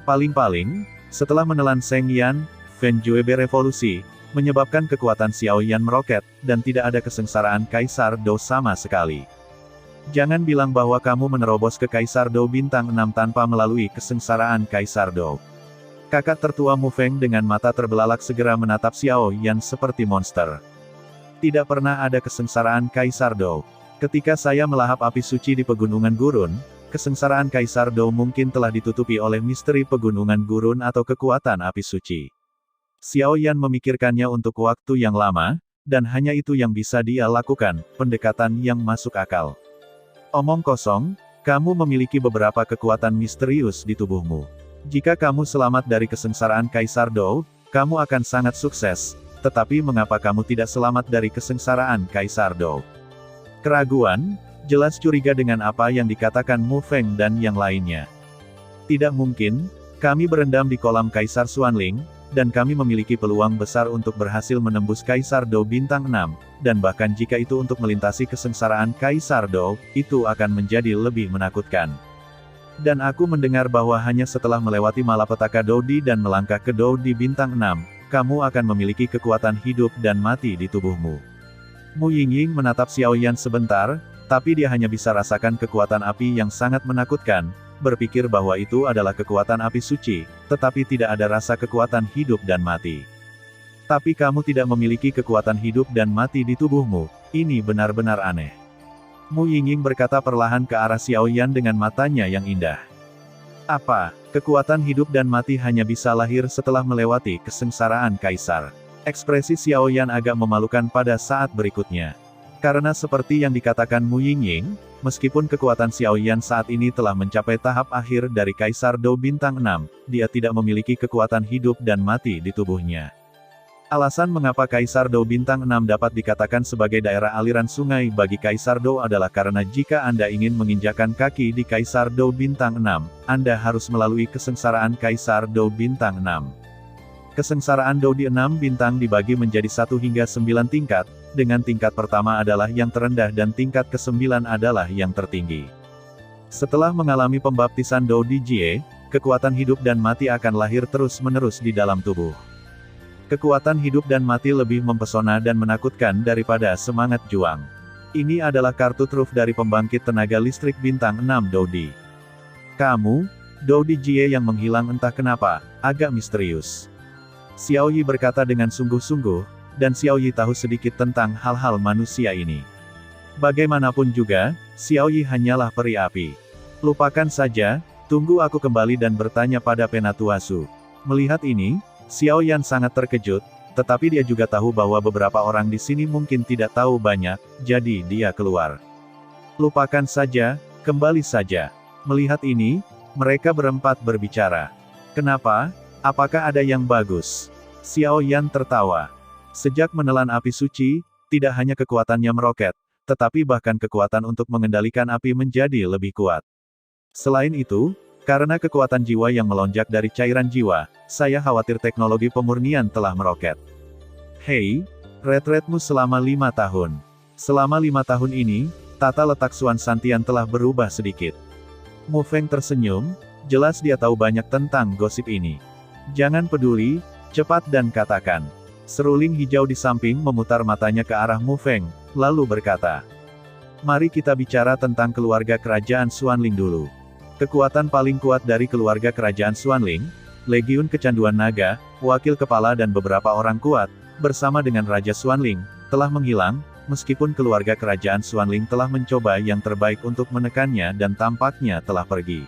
Paling-paling, setelah menelan Seng Yan, Fen Juebe revolusi, menyebabkan kekuatan Xiao Yan meroket, dan tidak ada kesengsaraan Kaisar Dou sama sekali. Jangan bilang bahwa kamu menerobos ke Kaisar Dou Bintang 6 tanpa melalui kesengsaraan Kaisar Dou. Kakak tertua Mu Feng dengan mata terbelalak segera menatap Xiao Yan seperti monster. Tidak pernah ada kesengsaraan Kaisar Dou. Ketika saya melahap api suci di pegunungan gurun, kesengsaraan Kaisar Dou mungkin telah ditutupi oleh misteri pegunungan gurun atau kekuatan api suci. Xiao Yan memikirkannya untuk waktu yang lama, dan hanya itu yang bisa dia lakukan, pendekatan yang masuk akal. Omong kosong, kamu memiliki beberapa kekuatan misterius di tubuhmu. Jika kamu selamat dari kesengsaraan Kaisar Dou, kamu akan sangat sukses, tetapi mengapa kamu tidak selamat dari kesengsaraan Kaisar Dou? Keraguan, jelas curiga dengan apa yang dikatakan Mu Feng dan yang lainnya. Tidak mungkin, kami berendam di kolam Kaisar Xuanling, dan kami memiliki peluang besar untuk berhasil menembus Kaisar Dou Bintang 6, dan bahkan jika itu untuk melintasi kesengsaraan Kaisar Dou, itu akan menjadi lebih menakutkan. Dan aku mendengar bahwa hanya setelah melewati malapetaka Doudi dan melangkah ke Doudi Bintang 6, kamu akan memiliki kekuatan hidup dan mati di tubuhmu. Mu Yingying menatap Xiao Yan sebentar, tapi dia hanya bisa rasakan kekuatan api yang sangat menakutkan, berpikir bahwa itu adalah kekuatan api suci, tetapi tidak ada rasa kekuatan hidup dan mati. Tapi kamu tidak memiliki kekuatan hidup dan mati di tubuhmu, ini benar-benar aneh. Mu Yingying berkata perlahan ke arah Xiao Yan dengan matanya yang indah. Apa, kekuatan hidup dan mati hanya bisa lahir setelah melewati kesengsaraan Kaisar? Ekspresi Xiao Yan agak memalukan pada saat berikutnya. Karena seperti yang dikatakan Mu Yingying, meskipun kekuatan Xiao Yan saat ini telah mencapai tahap akhir dari Kaisar Dou Bintang 6, dia tidak memiliki kekuatan hidup dan mati di tubuhnya. Alasan mengapa Kaisar Dou Bintang 6 dapat dikatakan sebagai daerah aliran sungai bagi Kaisar Dou adalah karena jika Anda ingin menginjakan kaki di Kaisar Dou Bintang 6, Anda harus melalui kesengsaraan Kaisar Dou Bintang 6. Kesengsaraan Dou di 6 bintang dibagi menjadi 1 hingga 9 tingkat, dengan tingkat pertama adalah yang terendah dan tingkat ke-9 adalah yang tertinggi. Setelah mengalami pembaptisan Dou di Jie, kekuatan hidup dan mati akan lahir terus-menerus di dalam tubuh. Kekuatan hidup dan mati lebih mempesona dan menakutkan daripada semangat juang. Ini adalah kartu truf dari pembangkit tenaga listrik bintang 6 Doudi. Kamu, Doudi Jie yang menghilang entah kenapa, agak misterius. Xiao Yi berkata dengan sungguh-sungguh, dan Xiao Yi tahu sedikit tentang hal-hal manusia ini. Bagaimanapun juga, Xiao Yi hanyalah peri api. Lupakan saja, tunggu aku kembali dan bertanya pada Penatuasu. Melihat ini, Xiao Yan sangat terkejut, tetapi dia juga tahu bahwa beberapa orang di sini mungkin tidak tahu banyak, jadi dia keluar. Lupakan saja, kembali saja. Melihat ini, mereka berempat berbicara. Kenapa? Apakah ada yang bagus? Xiao Yan tertawa. Sejak menelan api suci, tidak hanya kekuatannya meroket, tetapi bahkan kekuatan untuk mengendalikan api menjadi lebih kuat. Selain itu, karena kekuatan jiwa yang melonjak dari cairan jiwa, saya khawatir teknologi pemurnian telah meroket. Hei, retretmu selama 5 tahun. Selama 5 tahun ini, tata letak Suan Santian telah berubah sedikit. Mu Feng tersenyum, jelas dia tahu banyak tentang gosip ini. Jangan peduli, cepat dan katakan. Seruling hijau di samping memutar matanya ke arah Mu Feng, lalu berkata. Mari kita bicara tentang keluarga kerajaan Xuanling dulu. Kekuatan paling kuat dari keluarga kerajaan Xuanling, Legiun Kecanduan Naga, wakil kepala dan beberapa orang kuat, bersama dengan Raja Xuanling, telah menghilang, meskipun keluarga kerajaan Xuanling telah mencoba yang terbaik untuk menekannya dan tampaknya telah pergi.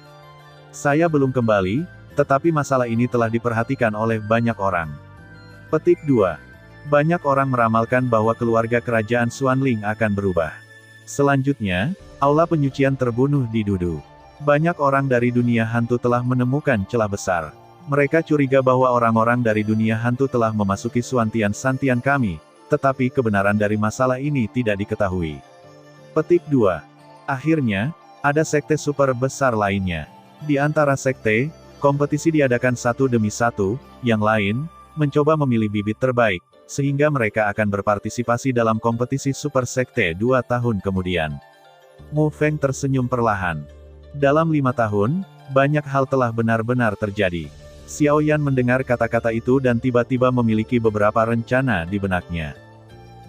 Saya belum kembali, tetapi masalah ini telah diperhatikan oleh banyak orang. Petik 2. Banyak orang meramalkan bahwa keluarga kerajaan Xuanling akan berubah. Selanjutnya, aula penyucian terbunuh di Dudu. Banyak orang dari dunia hantu telah menemukan celah besar. Mereka curiga bahwa orang-orang dari dunia hantu telah memasuki Santian kami, tetapi kebenaran dari masalah ini tidak diketahui. Petik 2. Akhirnya, ada sekte super besar lainnya. Di antara sekte, kompetisi diadakan satu demi satu, yang lain, mencoba memilih bibit terbaik, sehingga mereka akan berpartisipasi dalam kompetisi super sekte 2 tahun kemudian. Mu Feng tersenyum perlahan. Dalam 5 tahun, banyak hal telah benar-benar terjadi. Xiao Yan mendengar kata-kata itu dan tiba-tiba memiliki beberapa rencana di benaknya.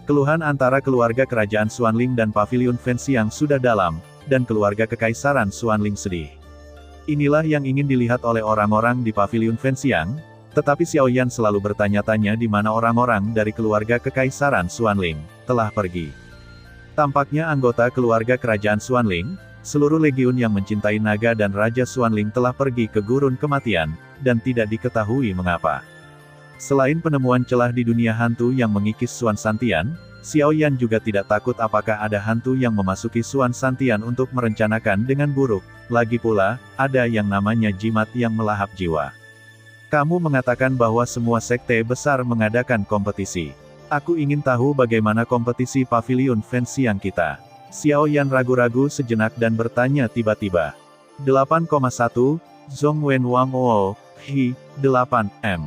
Keluhan antara keluarga kerajaan Xuanling dan Paviliun Fenxiang sudah dalam, dan keluarga kekaisaran Xuanling sedih. Inilah yang ingin dilihat oleh orang-orang di Paviliun Fenxiang, tetapi Xiao Yan selalu bertanya-tanya di mana orang-orang dari keluarga kekaisaran Xuanling telah pergi. Tampaknya anggota keluarga kerajaan Xuanling, seluruh legiun yang mencintai naga dan Raja Xuanling telah pergi ke gurun kematian, dan tidak diketahui mengapa. Selain penemuan celah di dunia hantu yang mengikis Suan Santian, Xiao Yan juga tidak takut apakah ada hantu yang memasuki Suan Santian untuk merencanakan dengan buruk. Lagi pula, ada yang namanya jimat yang melahap jiwa. Kamu mengatakan bahwa semua sekte besar mengadakan kompetisi. Aku ingin tahu bagaimana kompetisi Paviliun Fenxiang kita. Xiao Yan ragu-ragu sejenak dan bertanya tiba-tiba. 8,1, Zhong Wen Wang O, Hi, 8M.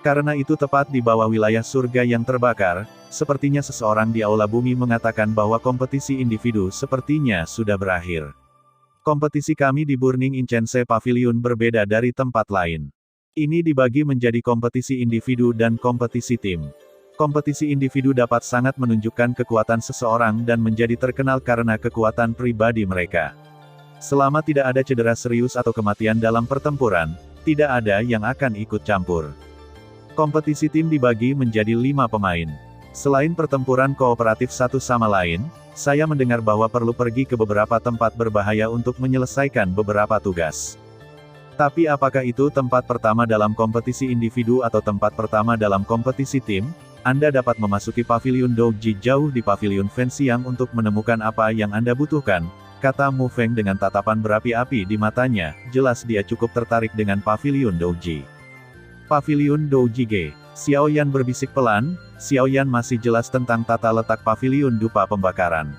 Karena itu tepat di bawah wilayah surga yang terbakar, sepertinya seseorang di aula bumi mengatakan bahwa kompetisi individu sepertinya sudah berakhir. Kompetisi kami di Burning Incense Pavilion berbeda dari tempat lain. Ini dibagi menjadi kompetisi individu dan kompetisi tim. Kompetisi individu dapat sangat menunjukkan kekuatan seseorang dan menjadi terkenal karena kekuatan pribadi mereka. Selama tidak ada cedera serius atau kematian dalam pertempuran, tidak ada yang akan ikut campur. Kompetisi tim dibagi menjadi 5 pemain. Selain pertempuran kooperatif satu sama lain, saya mendengar bahwa perlu pergi ke beberapa tempat berbahaya untuk menyelesaikan beberapa tugas. Tapi apakah itu tempat pertama dalam kompetisi individu atau tempat pertama dalam kompetisi tim? Anda dapat memasuki Paviliun Douji jauh di Paviliun Fenxiang untuk menemukan apa yang Anda butuhkan, kata Mu Feng dengan tatapan berapi-api di matanya, jelas dia cukup tertarik dengan Paviliun Douji. Paviliun Douji G. Xiao Yan berbisik pelan, Xiao Yan masih jelas tentang tata letak paviliun dupa pembakaran.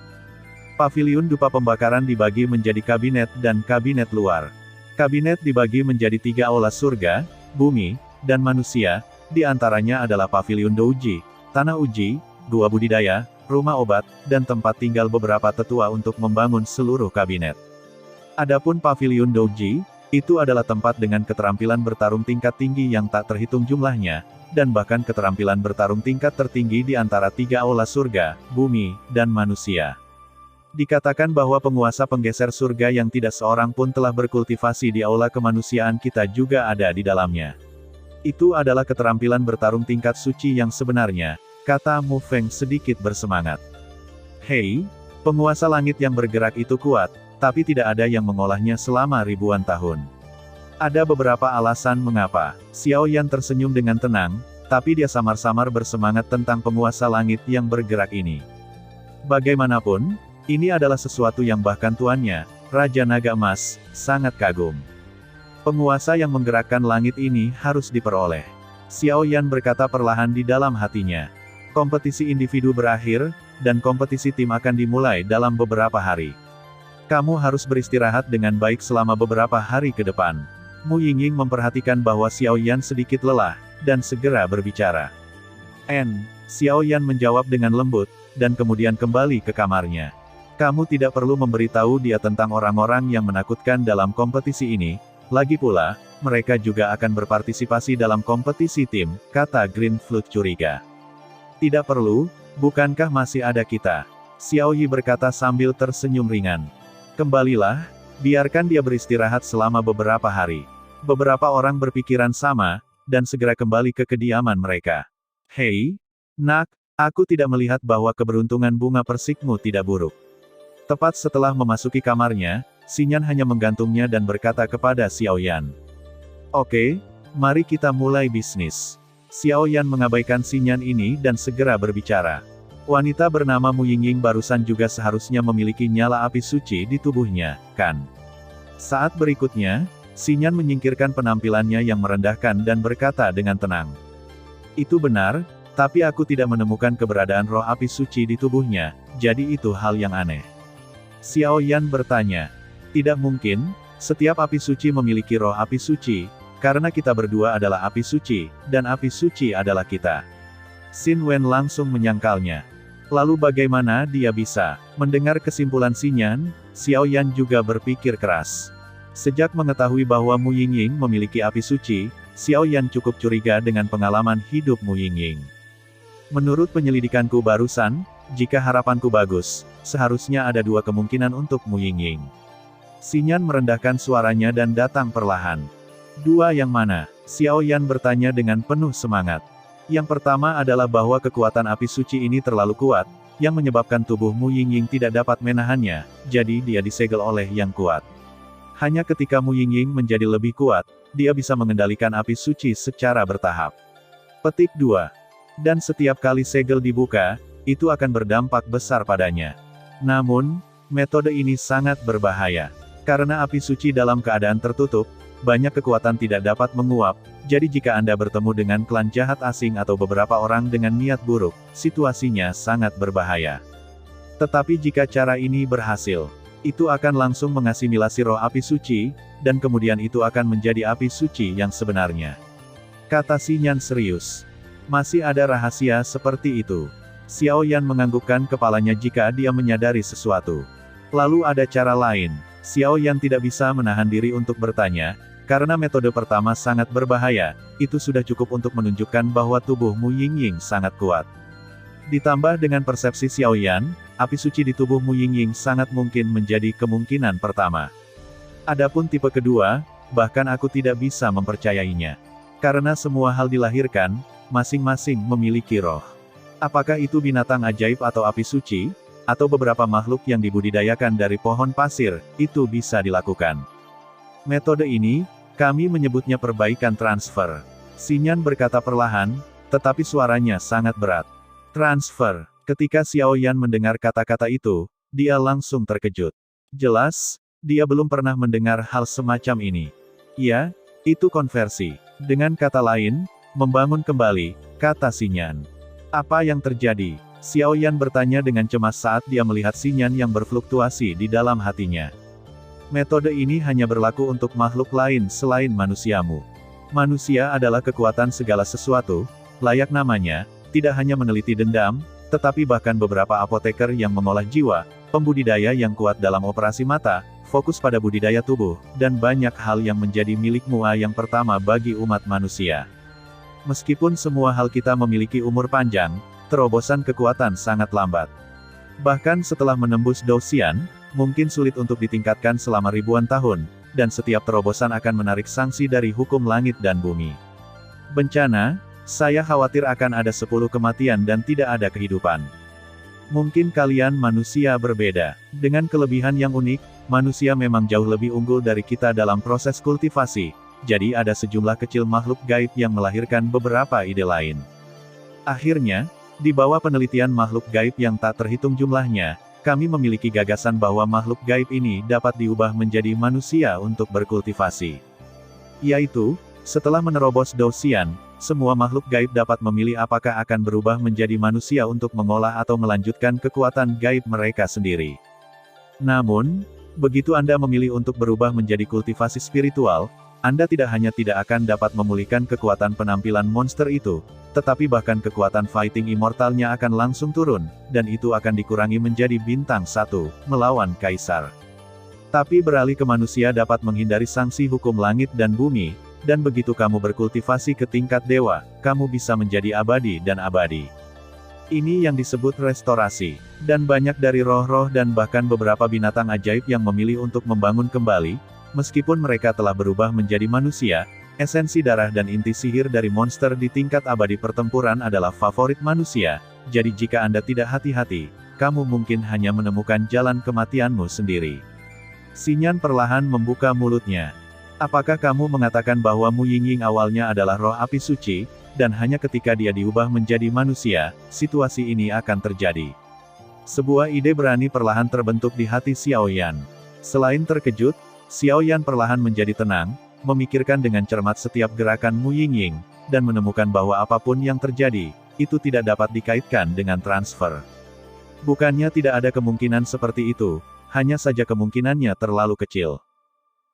Paviliun dupa pembakaran dibagi menjadi kabinet dan kabinet luar. Kabinet dibagi menjadi 3 aula surga, bumi, dan manusia, di antaranya adalah paviliun douji, tanah uji, gua budidaya, rumah obat, dan tempat tinggal beberapa tetua untuk membangun seluruh kabinet. Adapun paviliun douji, itu adalah tempat dengan keterampilan bertarung tingkat tinggi yang tak terhitung jumlahnya, dan bahkan keterampilan bertarung tingkat tertinggi di antara 3 aula surga, bumi, dan manusia. Dikatakan bahwa penguasa penggeser surga yang tidak seorang pun telah berkultivasi di aula kemanusiaan kita juga ada di dalamnya. Itu adalah keterampilan bertarung tingkat suci yang sebenarnya, kata Mu Feng sedikit bersemangat. Hei, penguasa langit yang bergerak itu kuat, tapi tidak ada yang mengolahnya selama ribuan tahun. Ada beberapa alasan mengapa. Xiao Yan tersenyum dengan tenang, tapi dia samar-samar bersemangat tentang penguasa langit yang bergerak ini. Bagaimanapun, ini adalah sesuatu yang bahkan tuannya, Raja Naga Emas, sangat kagum. Penguasa yang menggerakkan langit ini harus diperoleh. Xiao Yan berkata perlahan di dalam hatinya. Kompetisi individu berakhir, dan kompetisi tim akan dimulai dalam beberapa hari. Kamu harus beristirahat dengan baik selama beberapa hari ke depan. Mu Yingying memperhatikan bahwa Xiao Yan sedikit lelah, dan segera berbicara. Xiao Yan menjawab dengan lembut, dan kemudian kembali ke kamarnya. Kamu tidak perlu memberitahu dia tentang orang-orang yang menakutkan dalam kompetisi ini, lagi pula, mereka juga akan berpartisipasi dalam kompetisi tim, kata Green Flute curiga. Tidak perlu, bukankah masih ada kita? Xiao Yi berkata sambil tersenyum ringan. Kembalilah, biarkan dia beristirahat selama beberapa hari. Beberapa orang berpikiran sama, dan segera kembali ke kediaman mereka. Hei, nak, aku tidak melihat bahwa keberuntungan bunga persikmu tidak buruk. Tepat setelah memasuki kamarnya, Xinyan hanya menggantungnya dan berkata kepada Xiao Yan. Oke, mari kita mulai bisnis. Xiao Yan mengabaikan Xinyan ini dan segera berbicara. Wanita bernama Mu Yingying barusan juga seharusnya memiliki nyala api suci di tubuhnya, kan? Saat berikutnya, Xinyan menyingkirkan penampilannya yang merendahkan dan berkata dengan tenang. Itu benar, tapi aku tidak menemukan keberadaan roh api suci di tubuhnya, jadi itu hal yang aneh. Xiao Yan bertanya. Tidak mungkin, setiap api suci memiliki roh api suci, karena kita berdua adalah api suci, dan api suci adalah kita. Xin Wen langsung menyangkalnya. Lalu bagaimana dia bisa? Mendengar kesimpulan Xinyan, Xiao Yan juga berpikir keras. Sejak mengetahui bahwa Mu Yingying memiliki api suci, Xiao Yan cukup curiga dengan pengalaman hidup Mu Yingying. Menurut penyelidikanku barusan, jika harapanku bagus, seharusnya ada 2 kemungkinan untuk Mu Yingying. Xinyan merendahkan suaranya dan datang perlahan. 2 yang mana? Xiao Yan bertanya dengan penuh semangat. Yang pertama adalah bahwa kekuatan api suci ini terlalu kuat, yang menyebabkan tubuh Mu Yingying tidak dapat menahannya, jadi dia disegel oleh yang kuat. Hanya ketika Mu Yingying menjadi lebih kuat, dia bisa mengendalikan api suci secara bertahap. Petik 2. Dan setiap kali segel dibuka, itu akan berdampak besar padanya. Namun, metode ini sangat berbahaya. Karena api suci dalam keadaan tertutup, banyak kekuatan tidak dapat menguap, jadi jika Anda bertemu dengan klan jahat asing atau beberapa orang dengan niat buruk, situasinya sangat berbahaya. Tetapi jika cara ini berhasil, itu akan langsung mengasimilasi roh api suci, dan kemudian itu akan menjadi api suci yang sebenarnya. Kata Xinyan serius. Masih ada rahasia seperti itu. Xiao Yan menganggukkan kepalanya jika dia menyadari sesuatu. Lalu ada cara lain. Xiao Yan tidak bisa menahan diri untuk bertanya, karena metode pertama sangat berbahaya, itu sudah cukup untuk menunjukkan bahwa tubuh Mu Yingying sangat kuat. Ditambah dengan persepsi Xiao Yan, api suci di tubuh Mu Yingying sangat mungkin menjadi kemungkinan pertama. Adapun tipe kedua, bahkan aku tidak bisa mempercayainya. Karena semua hal dilahirkan, masing-masing memiliki roh. Apakah itu binatang ajaib atau api suci, atau beberapa makhluk yang dibudidayakan dari pohon pasir, itu bisa dilakukan. Metode ini, kami menyebutnya perbaikan transfer. Xinyan berkata perlahan, tetapi suaranya sangat berat. Transfer. Ketika Xiao Yan mendengar kata-kata itu, dia langsung terkejut. Jelas, dia belum pernah mendengar hal semacam ini. Ya, itu konversi. Dengan kata lain, Membangun kembali, kata Xinyan. Apa yang terjadi? Xiao Yan bertanya dengan cemas saat dia melihat Xinyan yang berfluktuasi di dalam hatinya. Metode ini hanya berlaku untuk makhluk lain selain manusiamu. Manusia adalah kekuatan segala sesuatu, layak namanya, tidak hanya meneliti dendam, tetapi bahkan beberapa apoteker yang mengolah jiwa, pembudidaya yang kuat dalam operasi mata, fokus pada budidaya tubuh, dan banyak hal yang menjadi milikmu yang pertama bagi umat manusia. Meskipun semua hal kita memiliki umur panjang, terobosan kekuatan sangat lambat. Bahkan setelah menembus Douxian, mungkin sulit untuk ditingkatkan selama ribuan tahun, dan setiap terobosan akan menarik sanksi dari hukum langit dan bumi. Bencana, saya khawatir akan ada 10 kematian dan tidak ada kehidupan. Mungkin kalian manusia berbeda. Dengan kelebihan yang unik, manusia memang jauh lebih unggul dari kita dalam proses kultivasi, jadi ada sejumlah kecil makhluk gaib yang melahirkan beberapa ide lain. Akhirnya, di bawah penelitian makhluk gaib yang tak terhitung jumlahnya, kami memiliki gagasan bahwa makhluk gaib ini dapat diubah menjadi manusia untuk berkultivasi. Yaitu, setelah menerobos Douxian, semua makhluk gaib dapat memilih apakah akan berubah menjadi manusia untuk mengolah atau melanjutkan kekuatan gaib mereka sendiri. Namun, begitu Anda memilih untuk berubah menjadi kultivasi spiritual, Anda tidak hanya tidak akan dapat memulihkan kekuatan penampilan monster itu, tetapi bahkan kekuatan fighting immortalnya akan langsung turun, dan itu akan dikurangi menjadi bintang 1, melawan Kaisar. Tapi beralih ke manusia dapat menghindari sanksi hukum langit dan bumi, dan begitu kamu berkultivasi ke tingkat dewa, kamu bisa menjadi abadi dan abadi. Ini yang disebut restorasi, dan banyak dari roh-roh dan bahkan beberapa binatang ajaib yang memilih untuk membangun kembali, meskipun mereka telah berubah menjadi manusia. Esensi darah dan inti sihir dari monster di tingkat abadi pertempuran adalah favorit manusia, jadi jika Anda tidak hati-hati, kamu mungkin hanya menemukan jalan kematianmu sendiri. Xinyan perlahan membuka mulutnya. Apakah kamu mengatakan bahwa Mu Yingying awalnya adalah roh api suci, dan hanya ketika dia diubah menjadi manusia, situasi ini akan terjadi? Sebuah ide berani perlahan terbentuk di hati Xiao Yan. Selain terkejut, Xiao Yan perlahan menjadi tenang, memikirkan dengan cermat setiap gerakan Mu Yingying, dan menemukan bahwa apapun yang terjadi, itu tidak dapat dikaitkan dengan transfer. Bukannya tidak ada kemungkinan seperti itu, hanya saja kemungkinannya terlalu kecil.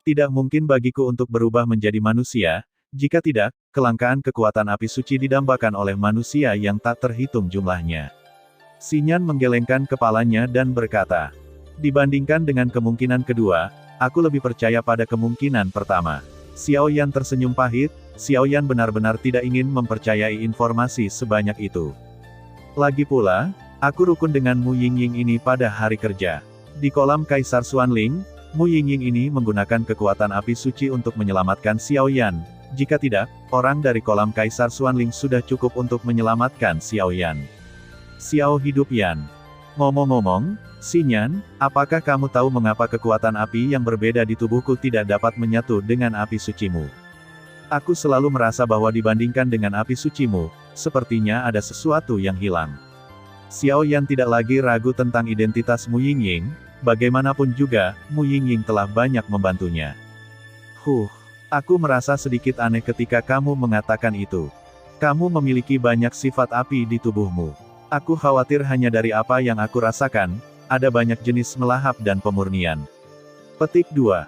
Tidak mungkin bagiku untuk berubah menjadi manusia, jika tidak, kelangkaan kekuatan api suci didambakan oleh manusia yang tak terhitung jumlahnya. Xinyan menggelengkan kepalanya dan berkata, dibandingkan dengan kemungkinan kedua, aku lebih percaya pada kemungkinan pertama. Xiao Yan tersenyum pahit, Xiao Yan benar-benar tidak ingin mempercayai informasi sebanyak itu. Lagi pula, aku rukun dengan Mu Yingying ini pada hari kerja. Di kolam Kaisar Xuanling, Mu Yingying ini menggunakan kekuatan api suci untuk menyelamatkan Xiao Yan. Jika tidak, orang dari kolam Kaisar Xuanling sudah cukup untuk menyelamatkan Xiao Yan. Xiao hidup Yan. Ngomong-ngomong, Xinyan, apakah kamu tahu mengapa kekuatan api yang berbeda di tubuhku tidak dapat menyatu dengan api sucimu? Aku selalu merasa bahwa dibandingkan dengan api sucimu, sepertinya ada sesuatu yang hilang. Xiao Yan tidak lagi ragu tentang identitas Mu Yingying, bagaimanapun juga, Mu Yingying telah banyak membantunya. Aku merasa sedikit aneh ketika kamu mengatakan itu. Kamu memiliki banyak sifat api di tubuhmu. Aku khawatir hanya dari apa yang aku rasakan, ada banyak jenis melahap dan pemurnian. Petik 2.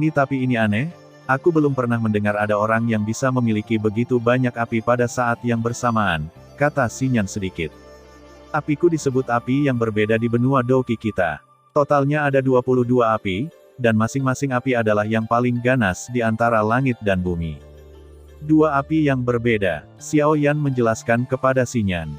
Tapi ini aneh, aku belum pernah mendengar ada orang yang bisa memiliki begitu banyak api pada saat yang bersamaan, kata Xinyan sedikit. Apiku disebut api yang berbeda di benua Douqi kita. Totalnya ada 22 api, dan masing-masing api adalah yang paling ganas di antara langit dan bumi. 2 api yang berbeda, Xiao Yan menjelaskan kepada Xinyan.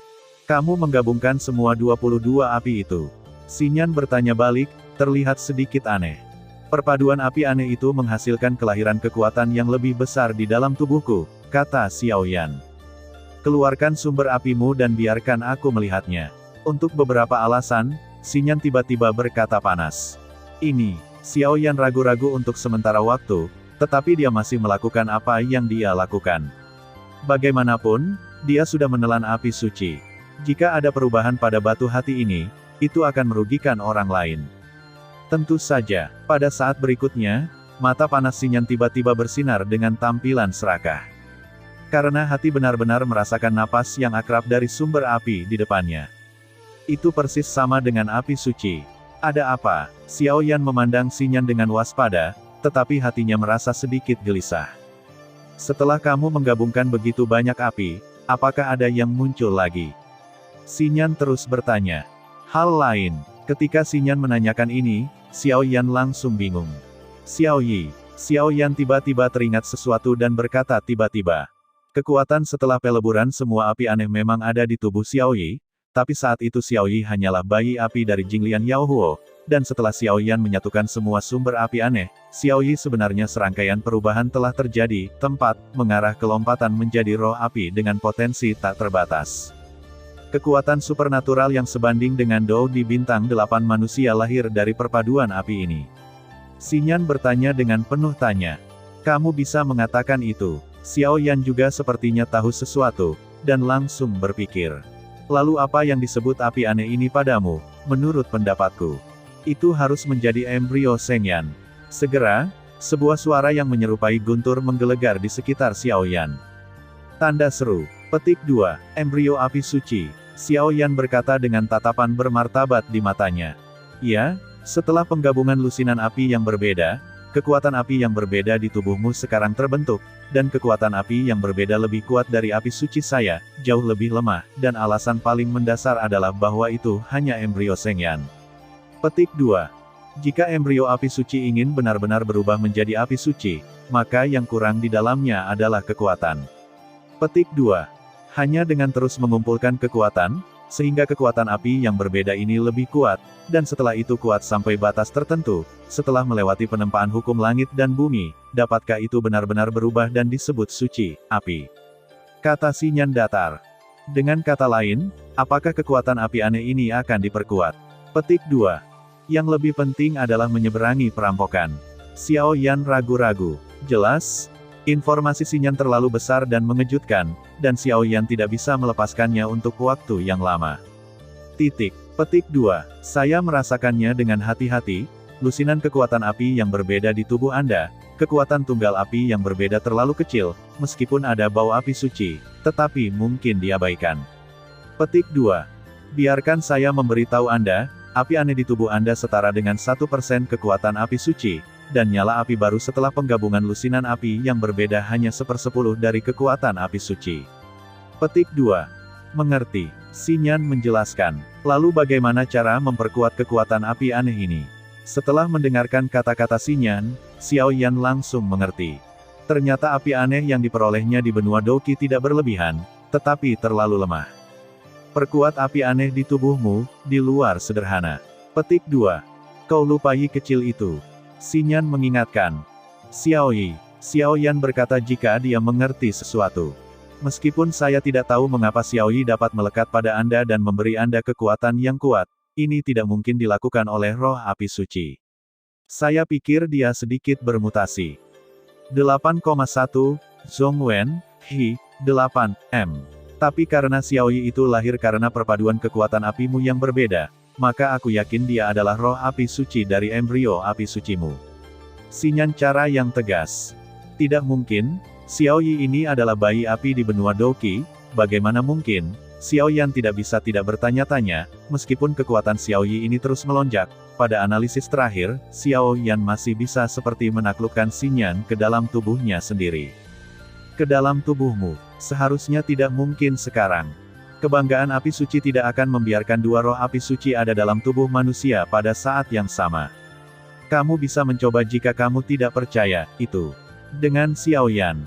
Kamu menggabungkan semua 22 api itu. Xinyan bertanya balik, terlihat sedikit aneh. Perpaduan api aneh itu menghasilkan kelahiran kekuatan yang lebih besar di dalam tubuhku, kata Xiao Yan. Keluarkan sumber apimu dan biarkan aku melihatnya. Untuk beberapa alasan, Xinyan tiba-tiba berkata panas. Xiao Yan ragu-ragu untuk sementara waktu, tetapi dia masih melakukan apa yang dia lakukan. Bagaimanapun, dia sudah menelan api suci. Jika ada perubahan pada batu hati ini, itu akan merugikan orang lain. Tentu saja, pada saat berikutnya, mata panas Xinyan tiba-tiba bersinar dengan tampilan serakah. Karena hati benar-benar merasakan napas yang akrab dari sumber api di depannya. Itu persis sama dengan api suci. Ada apa? Xiao Yan memandang Xinyan dengan waspada, tetapi hatinya merasa sedikit gelisah. Setelah kamu menggabungkan begitu banyak api, apakah ada yang muncul lagi? Xinyan terus bertanya. Hal lain. Ketika Xinyan menanyakan ini, Xiao Yan langsung bingung. Xiao Yan tiba-tiba teringat sesuatu dan berkata tiba-tiba. Kekuatan setelah peleburan semua api aneh memang ada di tubuh Xiao Yi, tapi saat itu Xiao Yi hanyalah bayi api dari Jinglian Yaohuo, dan setelah Xiao Yan menyatukan semua sumber api aneh, Xiao Yi sebenarnya serangkaian perubahan telah terjadi, tempat, mengarah ke lompatan menjadi roh api dengan potensi tak terbatas. Kekuatan supernatural yang sebanding dengan Dou di bintang 8 manusia lahir dari perpaduan api ini. Xinyan bertanya dengan penuh tanya. Kamu bisa mengatakan itu? Xiao Yan juga sepertinya tahu sesuatu, dan langsung berpikir. Lalu apa yang disebut api aneh ini padamu, menurut pendapatku? Itu harus menjadi embrio Shengyan. Segera, sebuah suara yang menyerupai guntur menggelegar di sekitar Xiao Yan. Tanda seru. Petik 2. Embrio api suci. Xiao Yan berkata dengan tatapan bermartabat di matanya. Ya, setelah penggabungan lusinan api yang berbeda, kekuatan api yang berbeda di tubuhmu sekarang terbentuk, dan kekuatan api yang berbeda lebih kuat dari api suci saya, jauh lebih lemah, dan alasan paling mendasar adalah bahwa itu hanya embrio Shengyan. Petik 2. Jika embrio api suci ingin benar-benar berubah menjadi api suci, maka yang kurang di dalamnya adalah kekuatan. Petik 2. Hanya dengan terus mengumpulkan kekuatan, sehingga kekuatan api yang berbeda ini lebih kuat, dan setelah itu kuat sampai batas tertentu, setelah melewati penempaan hukum langit dan bumi, dapatkah itu benar-benar berubah dan disebut suci, api? Kata Xinyan datar. Dengan kata lain, apakah kekuatan api aneh ini akan diperkuat? Petik 2. Yang lebih penting adalah menyeberangi perampokan. Xiao Yan ragu-ragu. Jelas, informasi Xinyan terlalu besar dan mengejutkan, dan Xiao Yan tidak bisa melepaskannya untuk waktu yang lama. Petik 2. Saya merasakannya dengan hati-hati, lusinan kekuatan api yang berbeda di tubuh Anda, kekuatan tunggal api yang berbeda terlalu kecil, meskipun ada bau api suci, tetapi mungkin diabaikan. Petik 2. Biarkan saya memberitahu Anda, api aneh di tubuh Anda setara dengan 1% kekuatan api suci, dan nyala api baru setelah penggabungan lusinan api yang berbeda hanya 1/10 dari kekuatan api suci. Petik 2. Mengerti. Xinyan menjelaskan. Lalu bagaimana cara memperkuat kekuatan api aneh ini? Setelah mendengarkan kata-kata Xinyan, Xiao Yan langsung mengerti. Ternyata api aneh yang diperolehnya di benua Douqi tidak berlebihan, tetapi terlalu lemah. Perkuat api aneh di tubuhmu, di luar sederhana. Petik 2. Kau lupai kecil itu. Xinyan mengingatkan. Xiao Yan berkata jika dia mengerti sesuatu. Meskipun saya tidak tahu mengapa Xiao Yi dapat melekat pada Anda dan memberi Anda kekuatan yang kuat, ini tidak mungkin dilakukan oleh roh api suci. Saya pikir dia sedikit bermutasi. 8,1, Zhongwen, Hi, 8, M. Tapi karena Xiao Yi itu lahir karena perpaduan kekuatan apimu yang berbeda, maka aku yakin dia adalah roh api suci dari embrio api sucimu. Xinyan cara yang tegas. Tidak mungkin, Xiao Yi ini adalah bayi api di benua Douqi, bagaimana mungkin? Xiao Yan tidak bisa tidak bertanya-tanya, meskipun kekuatan Xiao Yi ini terus melonjak, pada analisis terakhir, Xiao Yan masih bisa seperti menaklukkan Xinyan ke dalam tubuhnya sendiri. Ke dalam tubuhmu, seharusnya tidak mungkin sekarang. Kebanggaan api suci tidak akan membiarkan dua roh api suci ada dalam tubuh manusia pada saat yang sama. Kamu bisa mencoba jika kamu tidak percaya, itu. Dengan Xiao Yan.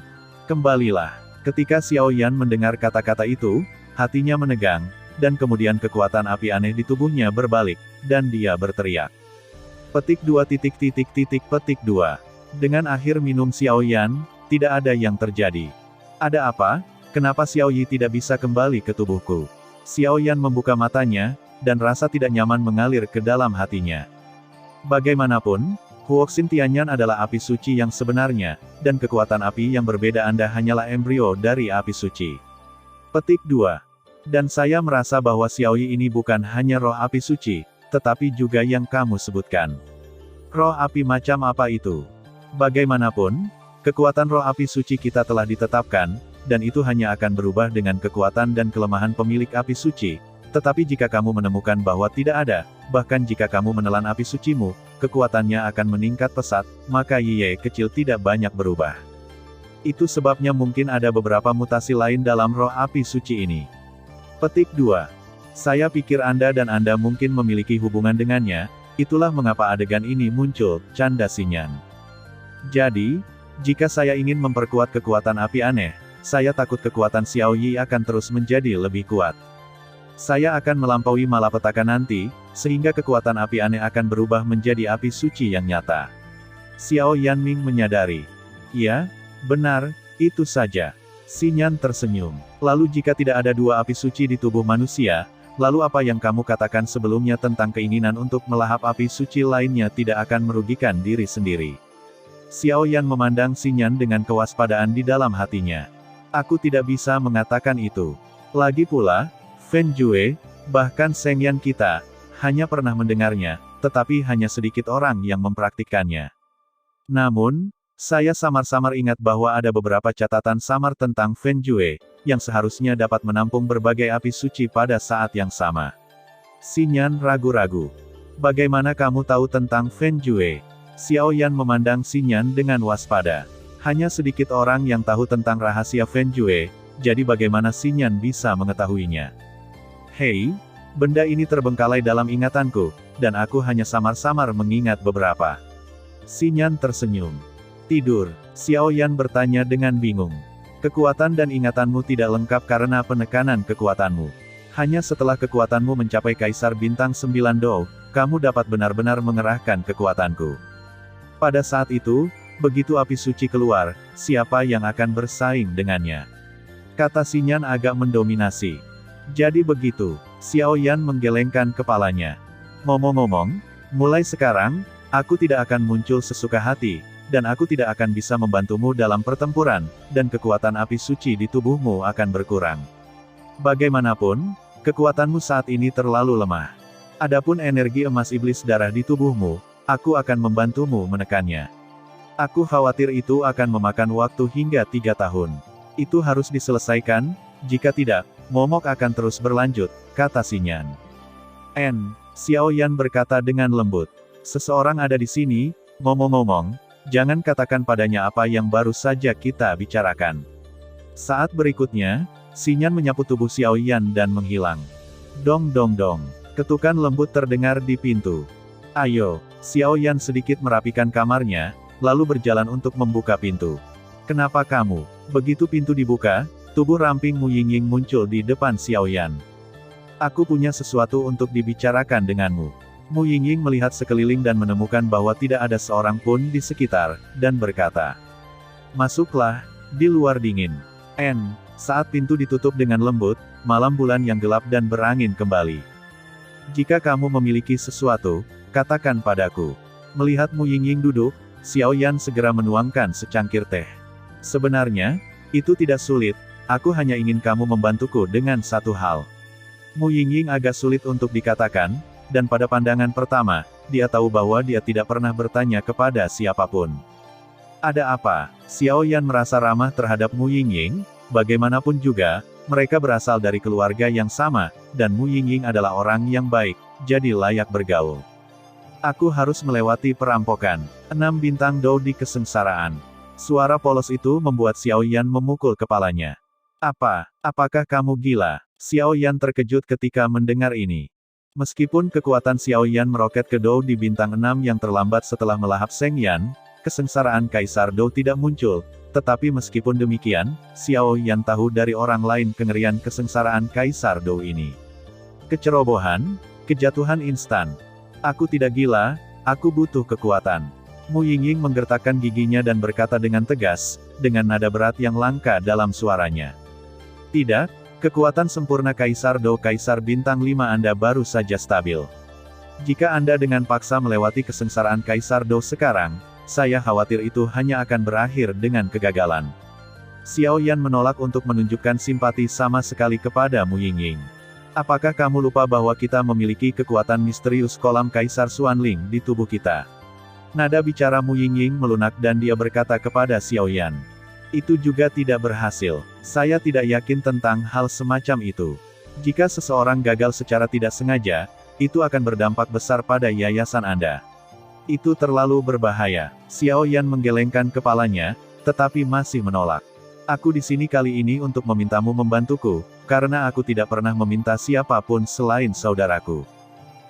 Kembalilah. Ketika Xiao Yan mendengar kata-kata itu, hatinya menegang, dan kemudian kekuatan api aneh di tubuhnya berbalik, dan dia berteriak. Petik 2. Petik 2. Dengan akhir minum Xiao Yan, tidak ada yang terjadi. Ada apa? Kenapa Xiao Yi tidak bisa kembali ke tubuhku? Xiao Yan membuka matanya, dan rasa tidak nyaman mengalir ke dalam hatinya. Bagaimanapun, Huoxin Tianyan adalah api suci yang sebenarnya, dan kekuatan api yang berbeda Anda hanyalah embrio dari api suci. Petik 2. Dan saya merasa bahwa Xiao Yi ini bukan hanya roh api suci, tetapi juga yang kamu sebutkan. Roh api macam apa itu? Bagaimanapun, kekuatan roh api suci kita telah ditetapkan, dan itu hanya akan berubah dengan kekuatan dan kelemahan pemilik api suci. Tetapi jika kamu menemukan bahwa tidak ada, bahkan jika kamu menelan api sucimu, kekuatannya akan meningkat pesat, maka Yi kecil tidak banyak berubah. Itu sebabnya mungkin ada beberapa mutasi lain dalam roh api suci ini. Petik 2. Saya pikir Anda dan Anda mungkin memiliki hubungan dengannya, itulah mengapa adegan ini muncul, canda Xinyan. Jadi, jika saya ingin memperkuat kekuatan api aneh, saya takut kekuatan Xiao Yi akan terus menjadi lebih kuat. Saya akan melampaui malapetaka nanti, sehingga kekuatan api aneh akan berubah menjadi api suci yang nyata. Xiao Yanming menyadari. Ya, benar, itu saja. Xinyan tersenyum. Lalu jika tidak ada dua api suci di tubuh manusia, lalu apa yang kamu katakan sebelumnya tentang keinginan untuk melahap api suci lainnya tidak akan merugikan diri sendiri? Xiao Yan memandang Xinyan dengan kewaspadaan di dalam hatinya. Aku tidak bisa mengatakan itu. Lagi pula, Fen Jue, bahkan Seng Yan kita, hanya pernah mendengarnya, tetapi hanya sedikit orang yang mempraktikkannya. Namun, saya samar-samar ingat bahwa ada beberapa catatan samar tentang Fen Jue, yang seharusnya dapat menampung berbagai api suci pada saat yang sama. Xinyan ragu-ragu. Bagaimana kamu tahu tentang Fen Jue? Xiao Yan memandang Xinyan dengan waspada. Hanya sedikit orang yang tahu tentang rahasia Fen Jue, jadi bagaimana Xinyan bisa mengetahuinya? Hei, benda ini terbengkalai dalam ingatanku, dan aku hanya samar-samar mengingat beberapa. Xinyan tersenyum. Tidur, Xiao Yan bertanya dengan bingung. Kekuatan dan ingatanmu tidak lengkap karena penekanan kekuatanmu. Hanya setelah kekuatanmu mencapai Kaisar Bintang 9 Dou, kamu dapat benar-benar mengerahkan kekuatanku. Pada saat itu, begitu api suci keluar, siapa yang akan bersaing dengannya? Kata Xinyan agak mendominasi. Jadi begitu, Xiao Yan menggelengkan kepalanya. Ngomong-ngomong, mulai sekarang, aku tidak akan muncul sesuka hati, dan aku tidak akan bisa membantumu dalam pertempuran, dan kekuatan api suci di tubuhmu akan berkurang. Bagaimanapun, kekuatanmu saat ini terlalu lemah. Adapun energi emas iblis darah di tubuhmu, aku akan membantumu menekannya. Aku khawatir itu akan memakan waktu hingga 3 tahun. Itu harus diselesaikan, jika tidak, momok akan terus berlanjut, kata Xinyan. Xiao Yan berkata dengan lembut. Seseorang ada di sini, ngomong-ngomong, jangan katakan padanya apa yang baru saja kita bicarakan. Saat berikutnya, Xinyan menyapu tubuh Xiao Yan dan menghilang. Dong dong dong. Ketukan lembut terdengar di pintu. Ayo, Xiao Yan sedikit merapikan kamarnya, lalu berjalan untuk membuka pintu. Kenapa kamu? Begitu pintu dibuka, tubuh ramping Mu Yingying muncul di depan Xiao Yan. Aku punya sesuatu untuk dibicarakan denganmu. Mu Yingying melihat sekeliling dan menemukan bahwa tidak ada seorang pun di sekitar, dan berkata, "Masuklah, di luar dingin." Saat pintu ditutup dengan lembut, malam bulan yang gelap dan berangin kembali. Jika kamu memiliki sesuatu, katakan padaku. Melihat Mu Yingying duduk, Xiao Yan segera menuangkan secangkir teh. Sebenarnya, itu tidak sulit, aku hanya ingin kamu membantuku dengan satu hal. Mu Yingying agak sulit untuk dikatakan, dan pada pandangan pertama, dia tahu bahwa dia tidak pernah bertanya kepada siapapun. Ada apa? Xiao Yan merasa ramah terhadap Mu Yingying, bagaimanapun juga, mereka berasal dari keluarga yang sama, dan Mu Yingying adalah orang yang baik, jadi layak bergaul. Aku harus melewati perampokan. 6 bintang Dou di kesengsaraan. Suara polos itu membuat Xiao Yan memukul kepalanya. Apakah kamu gila? Xiao Yan terkejut ketika mendengar ini. Meskipun kekuatan Xiao Yan meroket ke Dou di bintang 6 yang terlambat setelah melahap Seng Yan, kesengsaraan Kaisar Dou tidak muncul, tetapi meskipun demikian, Xiao Yan tahu dari orang lain kengerian kesengsaraan Kaisar Dou ini. Kecerobohan, kejatuhan instan. Aku tidak gila, aku butuh kekuatan. Mu Yingying menggertakkan giginya dan berkata dengan tegas, dengan nada berat yang langka dalam suaranya. Tidak, kekuatan sempurna Kaisar Dou Kaisar Bintang 5 Anda baru saja stabil. Jika Anda dengan paksa melewati kesengsaraan Kaisar Dou sekarang, saya khawatir itu hanya akan berakhir dengan kegagalan. Xiao Yan menolak untuk menunjukkan simpati sama sekali kepada Mu Yingying. Apakah kamu lupa bahwa kita memiliki kekuatan misterius kolam Kaisar Xuanling di tubuh kita? Nada bicara Mu Yingying melunak dan dia berkata kepada Xiao Yan. Itu juga tidak berhasil. Saya tidak yakin tentang hal semacam itu. Jika seseorang gagal secara tidak sengaja, itu akan berdampak besar pada yayasan Anda. Itu terlalu berbahaya. Xiao Yan menggelengkan kepalanya, tetapi masih menolak. Aku di sini kali ini untuk memintamu membantuku, karena aku tidak pernah meminta siapapun selain saudaraku.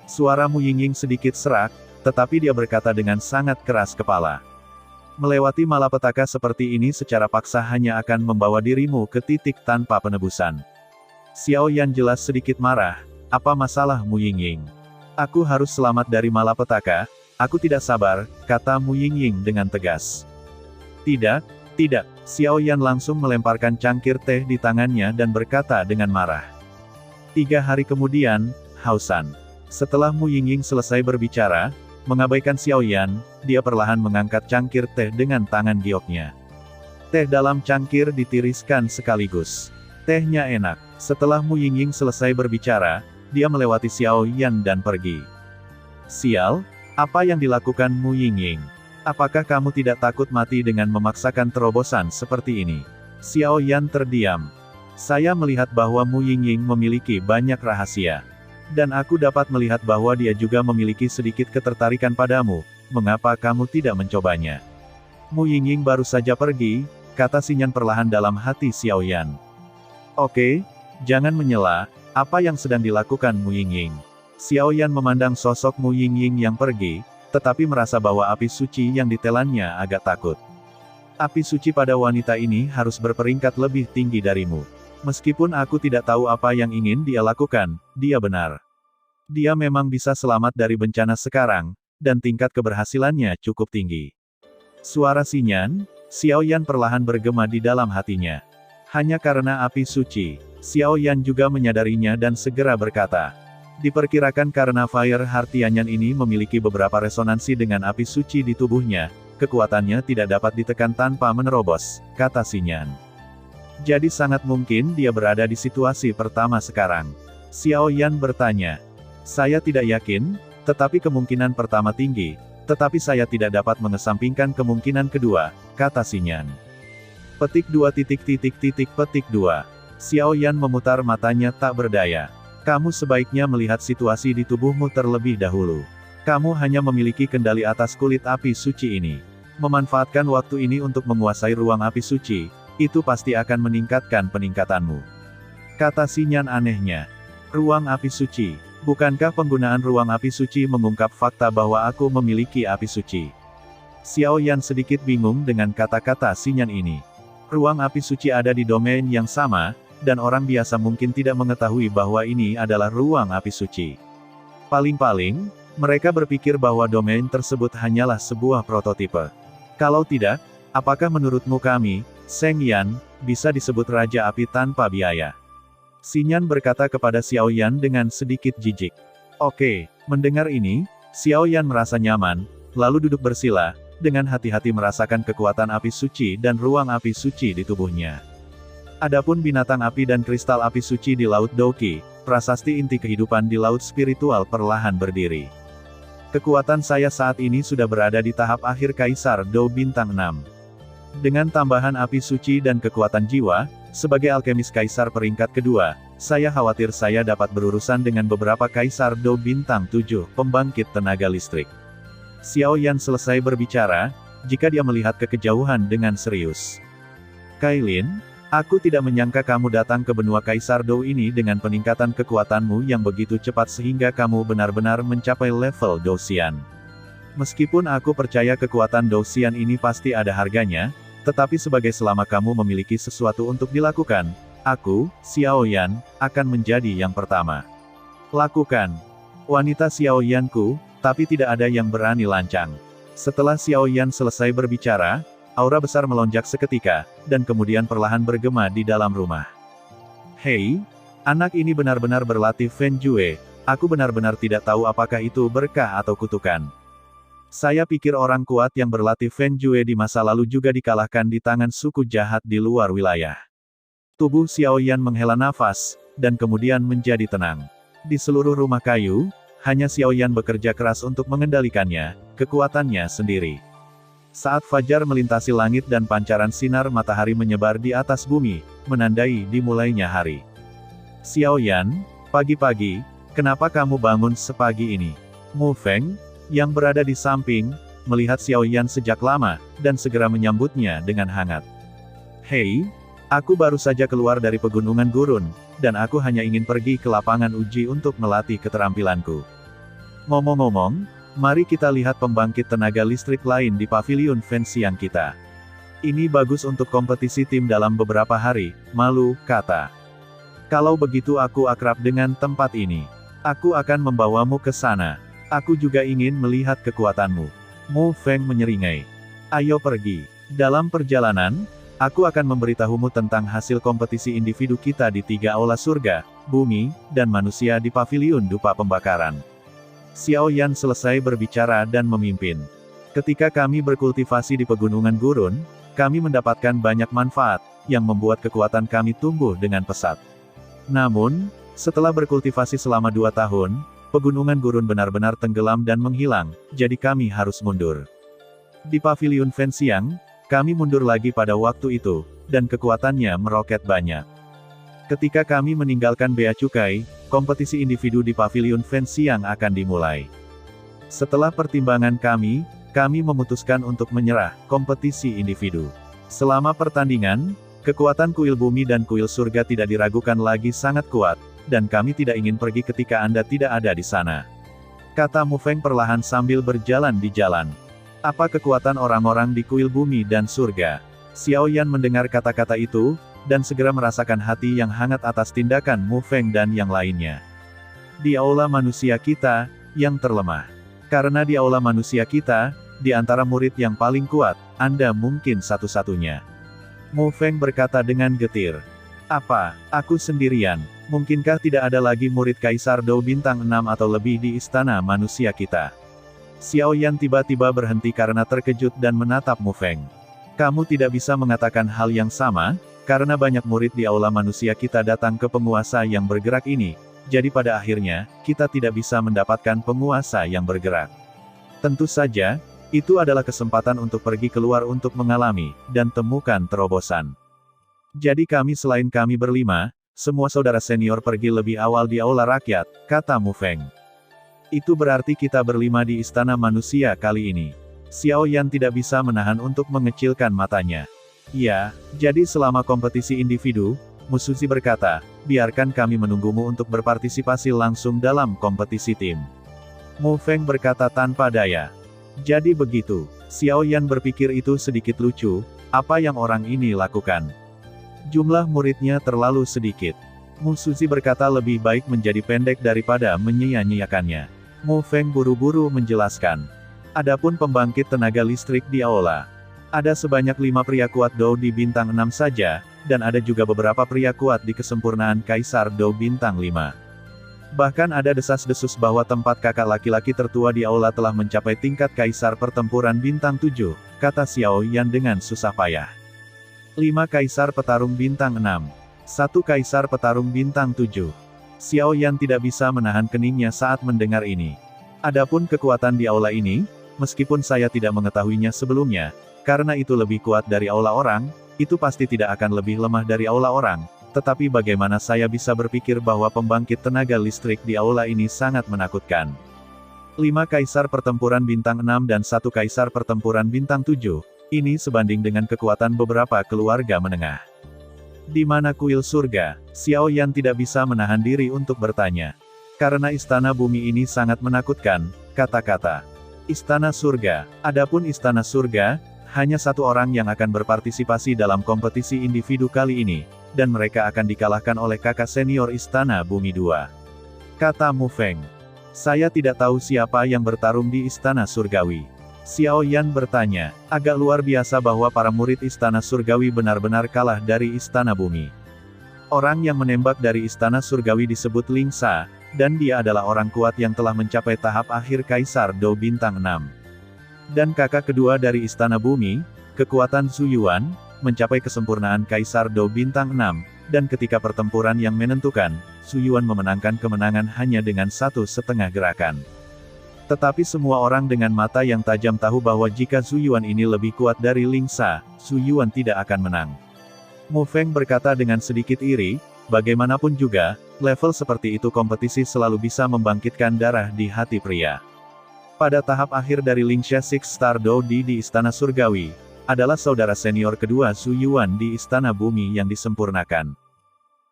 Suara Mu Yingying sedikit serak, tetapi dia berkata dengan sangat keras kepala. Melewati malapetaka seperti ini secara paksa hanya akan membawa dirimu ke titik tanpa penebusan. Xiao Yan jelas sedikit marah. Apa masalah Mu Yingying? Aku harus selamat dari malapetaka. Aku tidak sabar, kata Mu Yingying dengan tegas. Tidak, tidak. Xiao Yan langsung melemparkan cangkir teh di tangannya dan berkata dengan marah. 3 hari kemudian, Hausan. Setelah Mu Yingying selesai berbicara, mengabaikan Xiao Yan, dia perlahan mengangkat cangkir teh dengan tangan gioknya. Teh dalam cangkir ditiriskan sekaligus. Tehnya enak. Setelah Mu Yingying selesai berbicara, dia melewati Xiao Yan dan pergi. Sial, apa yang dilakukan Mu Yingying? Apakah kamu tidak takut mati dengan memaksakan terobosan seperti ini? Xiao Yan terdiam. Saya melihat bahwa Mu Yingying memiliki banyak rahasia. Dan aku dapat melihat bahwa dia juga memiliki sedikit ketertarikan padamu, mengapa kamu tidak mencobanya? Mu Yingying baru saja pergi, kata Xinyan perlahan dalam hati Xiao Yan. Oke, jangan menyela, apa yang sedang dilakukan Mu Yingying? Xiao Yan memandang sosok Mu Yingying yang pergi, tetapi merasa bahwa api suci yang ditelannya agak takut. Api suci pada wanita ini harus berperingkat lebih tinggi darimu. Meskipun aku tidak tahu apa yang ingin dia lakukan, dia benar. Dia memang bisa selamat dari bencana sekarang, dan tingkat keberhasilannya cukup tinggi. Suara Xinyan, Xiao Yan perlahan bergema di dalam hatinya. Hanya karena api suci, Xiao Yan juga menyadarinya dan segera berkata. Diperkirakan karena Fire Heart Tianyan ini memiliki beberapa resonansi dengan api suci di tubuhnya, kekuatannya tidak dapat ditekan tanpa menerobos, kata Xinyan. Jadi sangat mungkin dia berada di situasi pertama sekarang. Xiao Yan bertanya. Saya tidak yakin, tetapi kemungkinan pertama tinggi, tetapi saya tidak dapat mengesampingkan kemungkinan kedua, kata Xinyan. Petik 2. Petik 2. Xiao Yan memutar matanya tak berdaya. Kamu sebaiknya melihat situasi di tubuhmu terlebih dahulu. Kamu hanya memiliki kendali atas kulit api suci ini. Memanfaatkan waktu ini untuk menguasai ruang api suci, itu pasti akan meningkatkan peningkatanmu. Kata Xinyan anehnya. Ruang api suci. Bukankah penggunaan ruang api suci mengungkap fakta bahwa aku memiliki api suci? Xiao Yan sedikit bingung dengan kata-kata Xinyan ini. Ruang api suci ada di domain yang sama, dan orang biasa mungkin tidak mengetahui bahwa ini adalah ruang api suci. Paling-paling, mereka berpikir bahwa domain tersebut hanyalah sebuah prototipe. Kalau tidak, apakah menurutmu kami, Seng Yan, bisa disebut Raja Api tanpa biaya? Xinyan berkata kepada Xiao Yan dengan sedikit jijik. Oke, mendengar ini, Xiao Yan merasa nyaman, lalu duduk bersila, dengan hati-hati merasakan kekuatan api suci dan ruang api suci di tubuhnya. Adapun binatang api dan kristal api suci di Laut Douqi, prasasti inti kehidupan di Laut Spiritual perlahan berdiri. Kekuatan saya saat ini sudah berada di tahap akhir Kaisar Dou Bintang 6. Dengan tambahan api suci dan kekuatan jiwa, sebagai alkemis Kaisar peringkat kedua, saya khawatir saya dapat berurusan dengan beberapa Kaisar Dou Bintang 7, pembangkit tenaga listrik. Xiao Yan selesai berbicara, jika dia melihat ke kejauhan dengan serius. Kailin, aku tidak menyangka kamu datang ke benua Kaisar Dou ini dengan peningkatan kekuatanmu yang begitu cepat sehingga kamu benar-benar mencapai level Dou Xian. Meskipun aku percaya kekuatan Dou Xian ini pasti ada harganya, tetapi sebagai selama kamu memiliki sesuatu untuk dilakukan, aku, Xiao Yan, akan menjadi yang pertama. Lakukan. Wanita Xiao Yanku, tapi tidak ada yang berani lancang. Setelah Xiao Yan selesai berbicara, aura besar melonjak seketika, dan kemudian perlahan bergema di dalam rumah. Hei, anak ini benar-benar berlatih Feng Jue, aku benar-benar tidak tahu apakah itu berkah atau kutukan. Saya pikir orang kuat yang berlatih Feng Jue di masa lalu juga dikalahkan di tangan suku jahat di luar wilayah. Tubuh Xiao Yan menghela nafas, dan kemudian menjadi tenang. Di seluruh rumah kayu, hanya Xiao Yan bekerja keras untuk mengendalikannya, kekuatannya sendiri. Saat fajar melintasi langit dan pancaran sinar matahari menyebar di atas bumi, menandai dimulainya hari. Xiao Yan, pagi-pagi, kenapa kamu bangun sepagi ini? Mu Feng, yang berada di samping, melihat Xiao Yan sejak lama, dan segera menyambutnya dengan hangat. Hei, aku baru saja keluar dari pegunungan gurun, dan aku hanya ingin pergi ke lapangan uji untuk melatih keterampilanku. Ngomong-ngomong, mari kita lihat pembangkit tenaga listrik lain di pavilion Fenxiang kita. Ini bagus untuk kompetisi tim dalam beberapa hari, Malu kata. Kalau begitu aku akrab dengan tempat ini. Aku akan membawamu ke sana. Aku juga ingin melihat kekuatanmu. Mu Feng menyeringai. Ayo pergi. Dalam perjalanan, aku akan memberitahumu tentang hasil kompetisi individu kita di 3 aula surga, bumi, dan manusia di pavilion dupa pembakaran. Xiao Yan selesai berbicara dan memimpin. Ketika kami berkultivasi di pegunungan gurun, kami mendapatkan banyak manfaat, yang membuat kekuatan kami tumbuh dengan pesat. Namun, setelah berkultivasi selama 2 tahun, pegunungan gurun benar-benar tenggelam dan menghilang, jadi kami harus mundur. Di pavilion Fenxiang, kami mundur lagi pada waktu itu, dan kekuatannya meroket banyak. Ketika kami meninggalkan Bea Cukai, kompetisi individu di pavilion Fenxiang akan dimulai. Setelah pertimbangan kami memutuskan untuk menyerah kompetisi individu. Selama pertandingan, kekuatan kuil bumi dan kuil surga tidak diragukan lagi sangat kuat, dan kami tidak ingin pergi ketika Anda tidak ada di sana. Kata Mu Feng perlahan sambil berjalan di jalan. Apa kekuatan orang-orang di kuil bumi dan surga? Xiao Yan mendengar kata-kata itu, dan segera merasakan hati yang hangat atas tindakan Mu Feng dan yang lainnya. Di aula manusia kita, yang terlemah. Karena di aula manusia kita, di antara murid yang paling kuat, Anda mungkin satu-satunya. Mu Feng berkata dengan getir. Apa, aku sendirian? Mungkinkah tidak ada lagi murid Kaisar Dou bintang 6 atau lebih di istana manusia kita? Xiao Yan tiba-tiba berhenti karena terkejut dan menatap Mu Feng. Kamu tidak bisa mengatakan hal yang sama, karena banyak murid di aula manusia kita datang ke penguasa yang bergerak ini, jadi pada akhirnya, kita tidak bisa mendapatkan penguasa yang bergerak. Tentu saja, itu adalah kesempatan untuk pergi keluar untuk mengalami, dan temukan terobosan. Jadi selain kami berlima, semua saudara senior pergi lebih awal di aula rakyat, kata Mu Feng. Itu berarti kita berlima di istana manusia kali ini. Xiao Yan tidak bisa menahan untuk mengecilkan matanya. Ya, jadi selama kompetisi individu, Mu Suzi berkata, biarkan kami menunggumu untuk berpartisipasi langsung dalam kompetisi tim. Mu Feng berkata tanpa daya. Jadi begitu, Xiao Yan berpikir itu sedikit lucu, apa yang orang ini lakukan. Jumlah muridnya terlalu sedikit. Mu Suzi berkata lebih baik menjadi pendek daripada menyia-nyiakannya. Mu Feng buru-buru menjelaskan. Adapun pembangkit tenaga listrik di aula. Ada sebanyak 5 pria kuat Dou di bintang 6 saja, dan ada juga beberapa pria kuat di kesempurnaan Kaisar Dou bintang 5. Bahkan ada desas-desus bahwa tempat kakak laki-laki tertua di aula telah mencapai tingkat Kaisar Pertempuran bintang 7, kata Xiao Yan dengan susah payah. 5 Kaisar Petarung bintang 6. 1 Kaisar Petarung bintang 7. Xiao Yan tidak bisa menahan keningnya saat mendengar ini. Adapun kekuatan di aula ini, meskipun saya tidak mengetahuinya sebelumnya, karena itu lebih kuat dari aula orang, itu pasti tidak akan lebih lemah dari aula orang. Tetapi bagaimana saya bisa berpikir bahwa pembangkit tenaga listrik di aula ini sangat menakutkan. 5 Kaisar Pertempuran bintang 6 dan 1 Kaisar Pertempuran bintang 7, ini sebanding dengan kekuatan beberapa keluarga menengah. Di mana kuil surga? Xiao Yan tidak bisa menahan diri untuk bertanya. Karena istana bumi ini sangat menakutkan, kata-kata. Istana surga. Adapun istana surga, hanya 1 orang yang akan berpartisipasi dalam kompetisi individu kali ini, dan mereka akan dikalahkan oleh kakak senior Istana Bumi 2. Kata Mu Feng. Saya tidak tahu siapa yang bertarung di Istana Surgawi. Xiao Yan bertanya, agak luar biasa bahwa para murid Istana Surgawi benar-benar kalah dari Istana Bumi. Orang yang menembak dari Istana Surgawi disebut Ling Sa, dan dia adalah orang kuat yang telah mencapai tahap akhir Kaisar Dou bintang 6. Dan kakak kedua dari Istana Bumi, kekuatan Zhu Yuan, mencapai kesempurnaan Kaisar Dou bintang 6, dan ketika pertempuran yang menentukan, Zhu Yuan memenangkan kemenangan hanya dengan 1,5 gerakan. Tetapi semua orang dengan mata yang tajam tahu bahwa jika Zhu Yuan ini lebih kuat dari Ling Sa, Zhu Yuan tidak akan menang. Mu Feng berkata dengan sedikit iri, bagaimanapun juga, level seperti itu kompetisi selalu bisa membangkitkan darah di hati pria. Pada tahap akhir dari Lingsha Six Star Dodi di Istana Surgawi, adalah saudara senior kedua Zhu Yuan di Istana Bumi yang disempurnakan.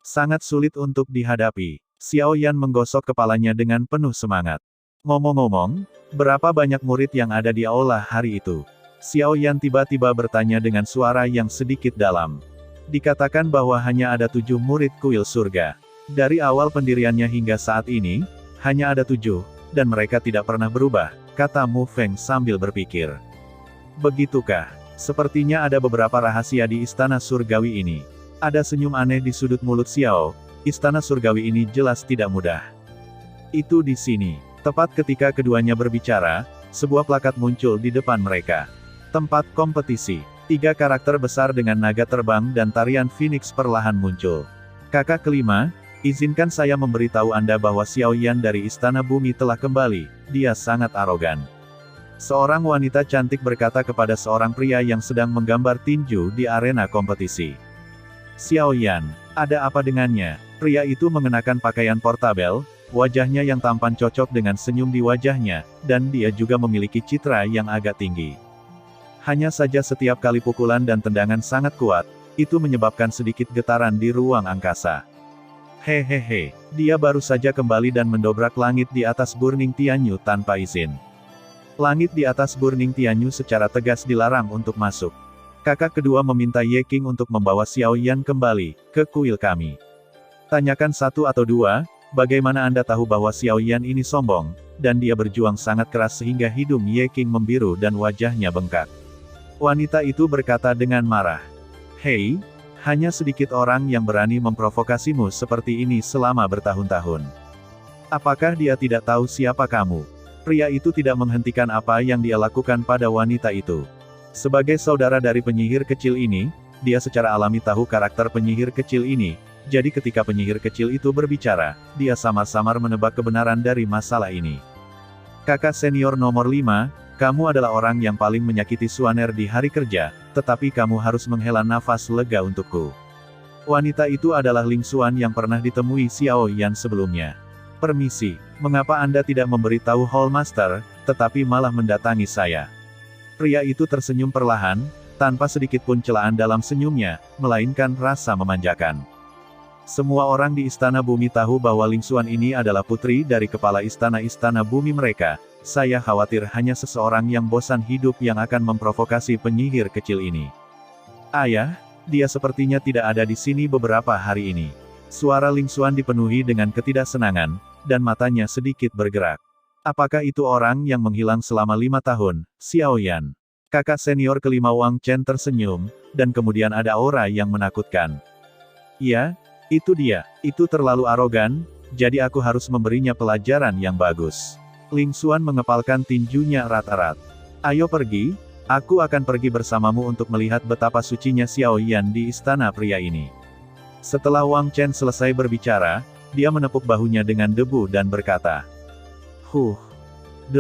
Sangat sulit untuk dihadapi. Xiao Yan menggosok kepalanya dengan penuh semangat. Ngomong-ngomong, berapa banyak murid yang ada di aula hari itu? Xiao Yan tiba-tiba bertanya dengan suara yang sedikit dalam. Dikatakan bahwa hanya ada 7 murid kuil surga. Dari awal pendiriannya hingga saat ini, hanya ada 7, dan mereka tidak pernah berubah, kata Mu Feng sambil berpikir. Begitukah? Sepertinya ada beberapa rahasia di Istana Surgawi ini. Ada senyum aneh di sudut mulut Xiao, Istana Surgawi ini jelas tidak mudah. Itu di sini. Tepat ketika keduanya berbicara, sebuah plakat muncul di depan mereka. Tempat kompetisi. 3 karakter besar dengan naga terbang dan tarian Phoenix perlahan muncul. Kakak kelima, izinkan saya memberitahu Anda bahwa Xiao Yan dari Istana Bumi telah kembali, dia sangat arogan. Seorang wanita cantik berkata kepada seorang pria yang sedang menggambar tinju di arena kompetisi. Xiao Yan, ada apa dengannya? Pria itu mengenakan pakaian portabel, wajahnya yang tampan cocok dengan senyum di wajahnya, dan dia juga memiliki citra yang agak tinggi. Hanya saja setiap kali pukulan dan tendangan sangat kuat, itu menyebabkan sedikit getaran di ruang angkasa. Hehehe, dia baru saja kembali dan mendobrak langit di atas Burning Tianyu tanpa izin. Langit di atas Burning Tianyu secara tegas dilarang untuk masuk. Kakak kedua meminta Ye King untuk membawa Xiao Yan kembali ke kuil kami. Tanyakan 1 atau 2, bagaimana Anda tahu bahwa Xiao Yan ini sombong, dan dia berjuang sangat keras sehingga hidung Ye King membiru dan wajahnya bengkak. Wanita itu berkata dengan marah. Hei, hanya sedikit orang yang berani memprovokasimu seperti ini selama bertahun-tahun. Apakah dia tidak tahu siapa kamu? Pria itu tidak menghentikan apa yang dia lakukan pada wanita itu. Sebagai saudara dari penyihir kecil ini, dia secara alami tahu karakter penyihir kecil ini. Jadi ketika penyihir kecil itu berbicara, dia samar-samar menebak kebenaran dari masalah ini. Kakak senior nomor 5, kamu adalah orang yang paling menyakiti Suaner di hari kerja, tetapi kamu harus menghela nafas lega untukku. Wanita itu adalah Ling Xuan yang pernah ditemui Xiao Yan sebelumnya. Permisi, mengapa Anda tidak memberitahu Hall Master, tetapi malah mendatangi saya? Pria itu tersenyum perlahan, tanpa sedikit pun celaan dalam senyumnya, melainkan rasa memanjakan. Semua orang di Istana Bumi tahu bahwa Ling Xuan ini adalah putri dari kepala istana-istana bumi mereka. Saya khawatir hanya seseorang yang bosan hidup yang akan memprovokasi penyihir kecil ini. Ayah, dia sepertinya tidak ada di sini beberapa hari ini. Suara Ling Xuan dipenuhi dengan ketidaksenangan, dan matanya sedikit bergerak. Apakah itu orang yang menghilang selama 5 tahun, Xiao Yan? Kakak senior kelima Wang Chen tersenyum, dan kemudian ada aura yang menakutkan. Ya, itu dia, itu terlalu arogan, jadi aku harus memberinya pelajaran yang bagus. Ling Xuan mengepalkan tinjunya erat-erat. Ayo pergi, aku akan pergi bersamamu untuk melihat betapa sucinya Xiao Yan di istana pria ini. Setelah Wang Chen selesai berbicara, dia menepuk bahunya dengan debu dan berkata, 8,1,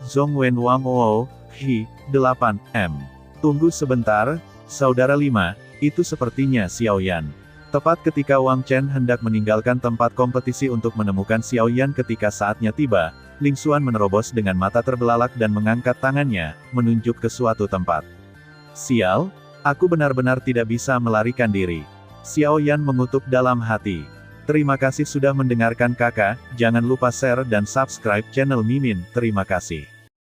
Zhongwen Wang O, Hi, 8, M. Tunggu sebentar, saudara 5, itu sepertinya Xiao Yan. Tepat ketika Wang Chen hendak meninggalkan tempat kompetisi untuk menemukan Xiao Yan ketika saatnya tiba, Ling Xuan menerobos dengan mata terbelalak dan mengangkat tangannya, menunjuk ke suatu tempat. Sial, aku benar-benar tidak bisa melarikan diri. Xiao Yan mengutuk dalam hati. Terima kasih sudah mendengarkan kakak, jangan lupa share dan subscribe channel Mimin, terima kasih.